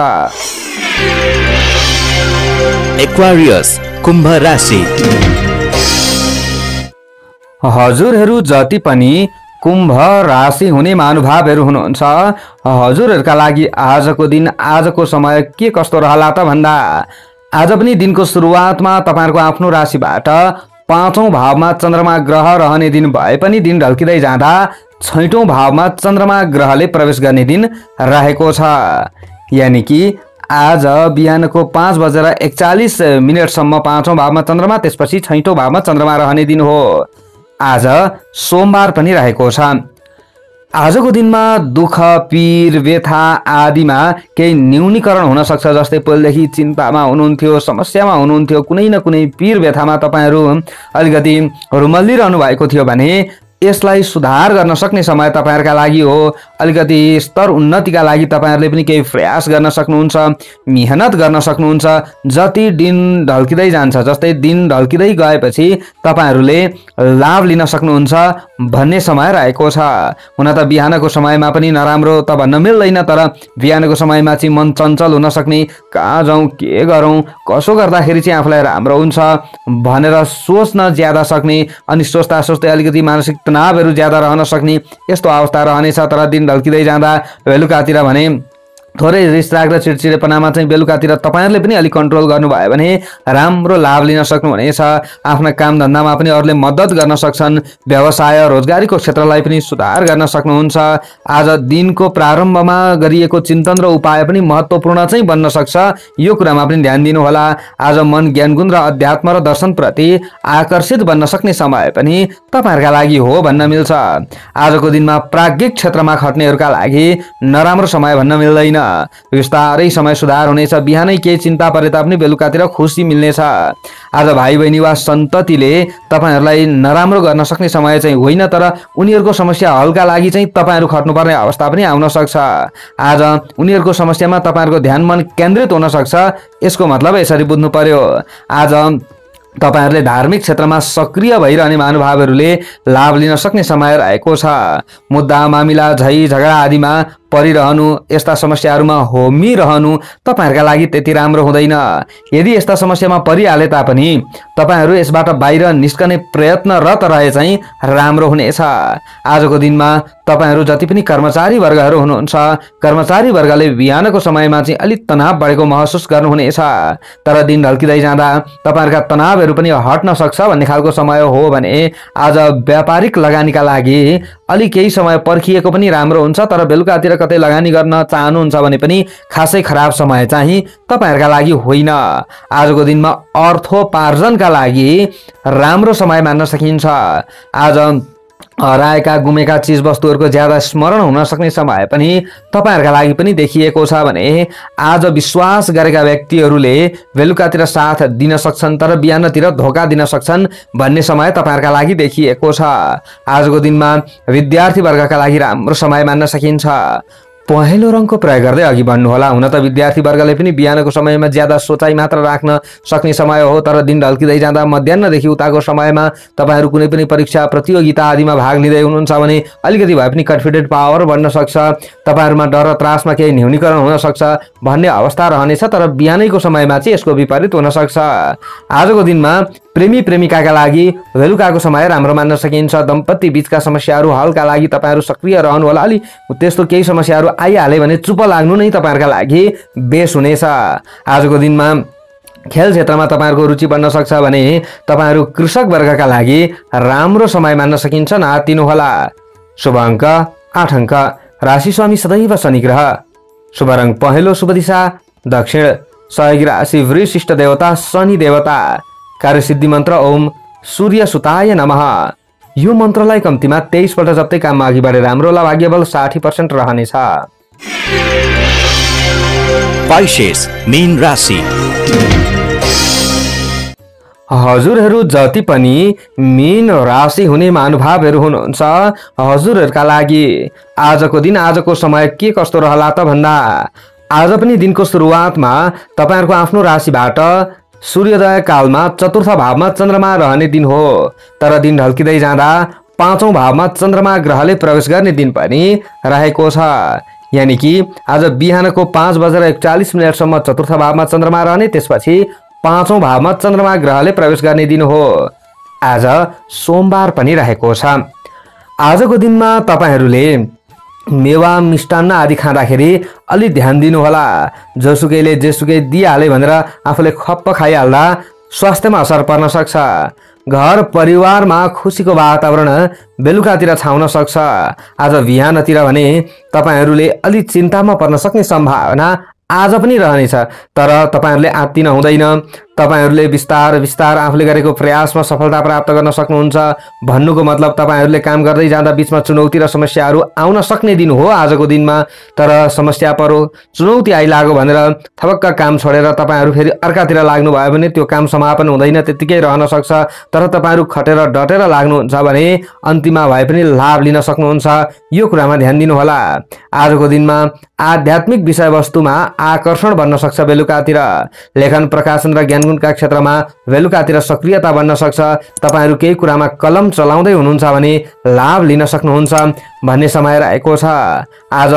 Speaker 2: एक्वारियस कुम्भ राशि।
Speaker 1: हजुरहरू जति पनि कुम्भ राशि हुने महानुभावहरू हुनुहुन्छ, हजुरहरूका लागि आजको दिन आजको समय के कस्तो रहला त भन्दा आज पनि दिनको सुरुवातमा तपाईहरुको आफ्नो राशिबाट 5औं भावमा चन्द्रमा ग्रह रहने दिन भए पनि दिन ढल्किँदै जाँदा 6औं भावमा चन्द्रमा ग्रहले प्रवेश गर्ने दिन रहेको छ। यानी कि आज बिहानको 5:41 सम्म 5औं भावमा चन्द्रमा, त्यसपछि 6औं भावमा चन्द्रमा रहने दिन हो। आज सोमबार पनि रहेको छ। आजको दिनमा दुःख पीर व्यथा आदिमा केही न्यूनीकरण हुन सक्छ। जस्तै पहिलेदेखि चिन्तामा हुनुहुन्थ्यो, समस्यामा हुनुहुन्थ्यो, कुनै न कुनै पीर व्यथामा तपाईहरू अलिकति रुमल्लिरहनु भएको थियो भने यसलाई सुधार गर्न सक्ने समय तपाईहरुका लागि हो। अलिकति स्तर उन्नतिका लागि तपाईहरुले पनि केही प्रयास गर्न सक्नुहुन्छ, मेहनत गर्न सक्नुहुन्छ। जति दिन ढल्किँदै जान्छ, जस्तै दिन ढल्किँदै गएपछि तपाईहरुले लाभ लिन सक्नुहुन्छ भन्ने समय रहेको छ। हुन त बिहानको समयमा पनि नराम्रो त भन्न मिल्दैन, तर बिहानको समयमा चाहिँ मन चञ्चल हुन सक्ने, कहाँ जाउँ के गरौँ कसो गर्दाखेरि चाहिँ आफूलाई राम्रो हुन्छ भनेर सोच्न ज्यादा सक्ने, अनि सोच्दा सोच्दै अलिकति मानसिक तनावहरू ज्यादा रहन सक्ने यस्तो अवस्था रहनेछ। तर दिन ढल्किँदै जाँदा बेलुकातिर भने थोरै रिस राग र चिडचिडेपनामा चाहिँ बेलुकातिर तपाईहरुले पनि अलिक कन्ट्रोल गर्नुभयो भने राम्रो लाभ लिन सक्नुहुनेछ। आफ्ना काम धन्दामा पनि अरूले मद्दत गर्न सक्छन्। व्यवसाय रोजगारीको क्षेत्रलाई पनि सुधार गर्न सक्नुहुन्छ। आज दिनको प्रारम्भमा गरिएको चिन्तन र उपाय पनि महत्त्वपूर्ण चाहिँ बन्न सक्छ। यो कुरामा पनि ध्यान दिनुहोला। आज मन ज्ञानगुण र अध्यात्म र दर्शनप्रति आकर्षित बन्न सक्ने समय पनि तपाईहरुका लागि हो भन्न मिल्छ। आजको दिनमा प्राज्ञिक क्षेत्रमा खट्नेहरूका लागि नराम्रो समय भन्न मिल्दैन। बिस्तारै समय सुधार हुनेछ। बिहानै केही चिन्ता परे तापनि बेलुकातिर खुसी मिल्नेछ। आज भाइ बहिनी वा सन्ततिले तपाईहरुलाई नराम्रो गर्न सक्ने समय चाहिँ होइन, तर उनीहरूको समस्या हलका लागि चाहिँ तपाईहरु खट्नुपर्ने अवस्था पनि आउन सक्छ। आज उनीहरूको समस्यामा तपाईहरुको ध्यान मन केन्द्रित हुन सक्छ। यसको मतलब यसरी बुझ्नु पर्यो, आज तपाईहरुले धार्मिक क्षेत्रमा सक्रिय भइरहने महानुभावहरूले लाभ लिन सक्ने समय रहेको छ। मुद्दा मामिला झै झगडा आदिमा परिरहनु, यस्ता समस्याहरूमा होमिरहनु तपाईहरुका लागि त्यति राम्रो हुँदैन। यदि यस्ता समस्यामा परिहाले तापनि तपाईहरु यसबाट बाहिर निस्कने प्रयत्नरत रहे चाहिँ राम्रो हुनेछ। आजको दिनमा तपाईहरु जति पनि कर्मचारी वर्गहरू हुनुहुन्छ, कर्मचारी वर्गले बिहानको समयमा चाहिँ अलिक तनाव बढेको महसुस गर्नुहुनेछ। तर दिन ढल्किँदै जाँदा तपाईहरुका तनावहरू पनि हट्न सक्छ भन्ने खालको समय हो भने आज व्यापारिक लगानीका लागि अलि केही समय पर्खिएको पनि राम्रो हुन्छ। तर बेलुकातिर कतै लगानी गर्न चाहनुहुन्छ भने पनि खासै खराब समय चाहिँ तपाईहरुका लागि होइन। आजको दिनमा अर्थोपार्जनका लागि राम्रो समय मान्न सकिन्छ। आज हराएका गुमेका चीज वस्तुहरूको ज्यादा स्मरण हुन सक्ने समय पनि तपाईहरुका लागि पनि देखिएको छ भने आज विश्वास गरेका व्यक्तिहरूले बेलुकातिर साथ दिन सक्छन्, तर बिहानतिर धोका दिन सक्छन् भन्ने समय तपाईहरुका लागि देखिएको छ। आजको दिनमा विद्यार्थी वर्गका लागि राम्रो समय मान्न सकिन्छ। पहेँलो रङको प्रयोग गर्दै अघि बढ्नुहोला। हुन त विद्यार्थी वर्गले पनि बिहानको समयमा ज्यादा सोचाइ मात्र राख्न सक्ने समय हो, तर दिन ढल्किँदै जाँदा मध्याह्नदेखि उताको समयमा तपाईहरु कुनै पनि परीक्षा प्रतियोगिता आदिमा भाग लिँदै हुनुहुन्छ भने अलिकति भए पनि कन्फिडेन्ट पावर बढ्न सक्छ। तपाईहरुमा डर र त्रासमा केही न्यूनीकरण हुन सक्छ भन्ने अवस्था रहनेछ, तर बिहानैको समयमा चाहिँ यसको विपरीत हुन सक्छ। आजको दिनमा प्रेमी प्रेमिकाका लागि बेलुकाको समय राम्रो मान्न सकिन्छ। दम्पति बीचका समस्याहरू हलका लागि तपाईहरु सक्रिय रहनु होला। अलि त्यस्तो केही समस्याहरू आइहाले भने चुप लाग्नु नै तपाईहरुका लागि बेस हुनेछ। आजको दिनमा खेल क्षेत्रमा तपाईहरुको रुचि बढ्न सक्छ भने तपाईहरु कृषक वर्गका लागि राम्रो समय मान्न सकिन्छ। नआत्तिनु होला। शुभ अङ्क 8 अङ्क। राशि स्वामी सदैव शनि ग्रह। शुभ रङ पहेँलो, शुभ दिशा दक्षिण। सहयोगी राशि वृष, इष्ट देवता शनि देवता। कार्यसिद्धि मन्त्र ओम सूर्य सुताय नमः। यो मन्त्रलाई कम्तीमा 23 पल्ट जप्दै काममा अघि बढे राम्रो होला। भाग्यबल 60% रहनेछ।
Speaker 2: पाइसेस मीन राशि।
Speaker 1: हजुरहरू जति पनि मीन राशि हुने महानुभावहरू हुनुहुन्छ, हजुरहरूका लागि आजको दिन, आजको समय के कस्तो रहला त भन्दा आज पनि दिनको सुरुवातमा तपाईहरुको आफ्नो राशिबाट सूर्योदय कालमा चतुर्थ भावमा चन्द्रमा रहने दिन हो। तर दिन ढल्किँदै जाँदा 5औं भावमा चन्द्रमा ग्रहले प्रवेश गर्ने दिन पनि रहेको छ। यानी कि आज बिहानको 5:41 सम्म चतुर्थ भावमा चन्द्रमा रहने, त्यसपछि 5औं भावमा चन्द्रमा ग्रहले प्रवेश गर्ने दिन हो। आज सोमबार पनि रहेको छ। आजको दिनमा तपाईहरुले मेवा मिष्टान्न आदि खाँदाखेरि अलि ध्यान दिनुहोला। जोसुकैले जेसुकै दिइहाले भनेर आफूले खप्प खाइहाल्दा स्वास्थ्यमा असर पर्न सक्छ। घर परिवारमा खुसीको वातावरण बेलुकातिर छाउन सक्छ। आज बिहानतिर भने तपाईहरुले अलि चिन्तामा पर्न सक्ने सम्भावना आज पनि रहनेछ, तर तपाईहरुले आत्तिन हुँदैन।
Speaker 3: तपाईहरुले बिस्तार बिस्तार आफूले गरेको प्रयासमा सफलता प्राप्त गर्न सक्नुहुन्छ। भन्नुको मतलब तपाईहरुले काम गर्दै जाँदा बीचमा चुनौती र समस्याहरू आउन सक्ने दिन हो आजको दिनमा। तर समस्या परो, चुनौती आइलाग्यो भनेर थपक्क काम छोडेर तपाईहरु फेरि अर्कातिर लाग्नु भयो भने त्यो काम समापन हुँदैन, त्यतिकै रहन सक्छ। तर तपाईहरु खटेर डटेर लाग्नुहुन्छ भने अन्तिममा भए पनि लाभ लिन सक्नुहुन्छ। यो कुरामा ध्यान दिनु होला। आजको दिनमा आध्यात्मिक विषयवस्तुमा आकर्षण बन्न सक्छ। बेलुकातिर लेखन, प्रकाशन र ज्ञानगुणका क्षेत्रमा बेलुकातिर सक्रियता बन्न सक्छ। तपाईहरु केही कुरामा कलम चलाउँदै हुनुहुन्छ भने लाभ लिन सक्नुहुन्छ भन्ने समय रहेको छ। आज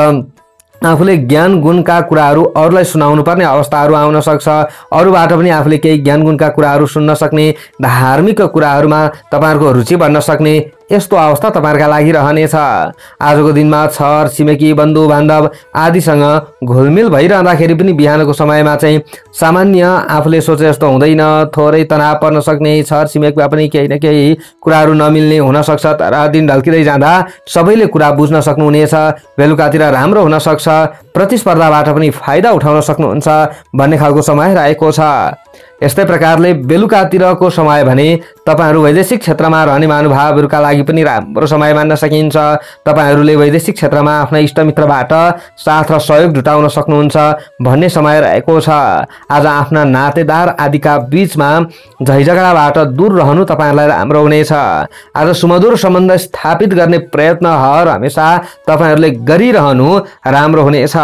Speaker 3: आफूले ज्ञान गुणका कुराहरू अरूलाई सुनाउनु पर्ने अवस्थाहरू आउन सक्छ। अरूबाट पनि आफूले केही ज्ञान गुणका कुराहरू सुन्न सक्ने, धार्मिक कुराहरूमा तपाईहरुको रुचि बन्न सक्ने यस्तो अवस्था तपाईहरुका लागि रहनेछ। आजको दिनमा छर छिमेकी बन्धु बान्धव आदिसँग घुलमिल भइरहँदाखेरि पनि बिहानको समयमा चाहिँ सामान्य आफूले सोचे जस्तो हुँदैन, थोरै तनाव पर्न सक्ने, छर छिमेकीमा पनि केही न केही कुराहरू नमिल्ने हुन सक्छ। तर दिन ढल्किँदै जाँदा सबैले कुरा बुझ्न सक्नुहुनेछ। बेलुकातिर राम्रो हुन सक्छ। प्रतिस्पर्धाबाट पनि फाइदा उठाउन सक्नुहुन्छ भन्ने खालको समय रहेको छ। यस्तै प्रकारले बेलुकातिरको समय भने तपाईहरु वैदेशिक क्षेत्रमा रहने महानुभावहरुका लागि पनि राम्रो समय मान्न सकिन्छ। तपाईहरुले वैदेशिक क्षेत्रमा आफ्ना इष्टमित्रबाट साथ र सहयोग जुटाउन सक्नुहुन्छ भन्ने समय रहेको छ। आज आफ्ना नातेदार आदिका बीचमा झैझगडाबाट दूर रहनु तपाईहरुलाई राम्रो हुनेछ। आज सुमधुर सम्बन्ध स्थापित गर्ने प्रयत्नहरु हमेशा तपाईहरुले गरिरहनु राम्रो हुनेछ।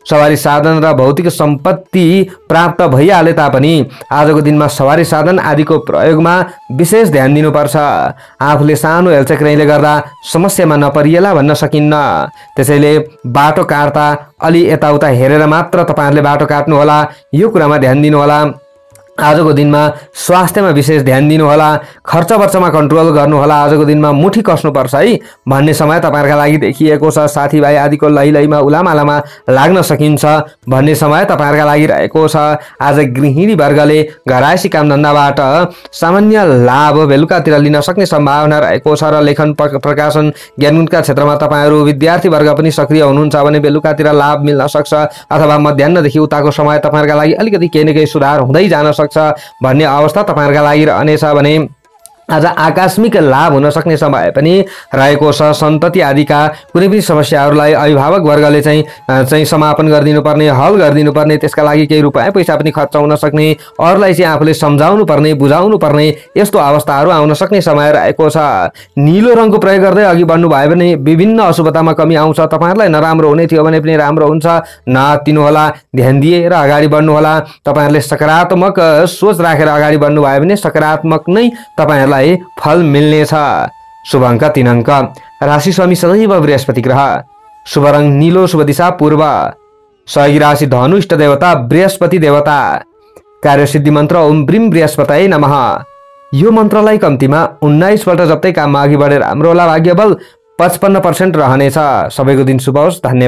Speaker 3: सवारी साधन र भौतिक सम्पत्ति प्राप्त भइहाले तापनि आजको दिनमा सवारी साधन आदिको प्रयोगमा विशेष ध्यान दिनुपर्छ। आफूले सानो हेलचक्राइले गर्दा समस्यामा नपरिएला भन्न सकिन्न। त्यसैले बाटो काट्दा अलि यताउता हेरेर मात्र तपाईहरुले बाटो काट्नु होला। यो कुरामा ध्यान दिनु होला। आजको दिनमा स्वास्थ्यमा विशेष ध्यान दिनु होला। खर्च वर्चमा कन्ट्रोल गर्नु होला। आजको दिनमा मुठी कस्नुपर्छ है भन्ने समय तपाईहरुका लागि देखिएको छ। साथीभाइ आदिको लैलैमा उलामालामा लाग्न सकिन्छ भन्ने समय तपाईहरुका लागि रहेको छ। आज गृहिणी वर्गले घरायसी कामधन्दाबाट सामान्य लाभ बेलुकातिर लिन सक्ने सम्भावना रहेको छ र लेखन, प्रकाशन, ज्ञानगुणका क्षेत्रमा तपाईहरु विद्यार्थी वर्ग पनि सक्रिय हुनुहुन्छ भने बेलुकातिर लाभ मिल्न सक्छ। अथवा मध्याह्नदेखि उताको समय तपाईहरुका लागि अलिकति केही न केही सुधार हुँदै जान सक्छ भन्ने अवस्था तपाईहरुका लागि रहनेछ भने आज आकस्मिक लाभ हुन सक्ने समय पनि रहेको छ। सन्तति आदिका कुनै पनि समस्याहरूलाई अभिभावक वर्गले चाहिँ समापन गरिदिनु पर्ने, हल गरिदिनु पर्ने, त्यसका लागि केही रुपैयाँ पैसा पनि खर्च हुन सक्ने, अरूलाई चाहिँ आफूले सम्झाउनु पर्ने, बुझाउनु पर्ने यस्तो अवस्थाहरू आउन सक्ने समय रहेको छ। नीलो रङको प्रयोग गर्दै अघि बढ्नु भयो भने विभिन्न अशुभतामा कमी आउँछ। तपाईहरुलाई नराम्रो हुने थियो भने पनि राम्रो हुन्छ। नआत्तिनु होला, ध्यान दिएर अगाडि बढ्नु होला। तपाईहरुले सकारात्मक सोच राखेर अगाडि बढ्नु भयो भने सकारात्मक नै तपाईहरुलाई फल मिल्नेछ। शुभ अङ्क 3 अङ्क। राशि स्वामी सदैव बृहस्पति ग्रह। शुभ रङ नीलो, शुभ दिशा पूर्व। सहयोगी राशि धनु, इष्ट देवता बृहस्पति देवता। कार्यसिद्धि मन्त्र ओम ब्रीम बृहस्पतये नमः। यो मन्त्रलाई कम्तीमा 19 पल्ट जप्दै काममा अघि बढेर राम्रो होला। भाग्य बल 55% रहनेछ। सबैको दिन शुभ होस्। धन्यवाद।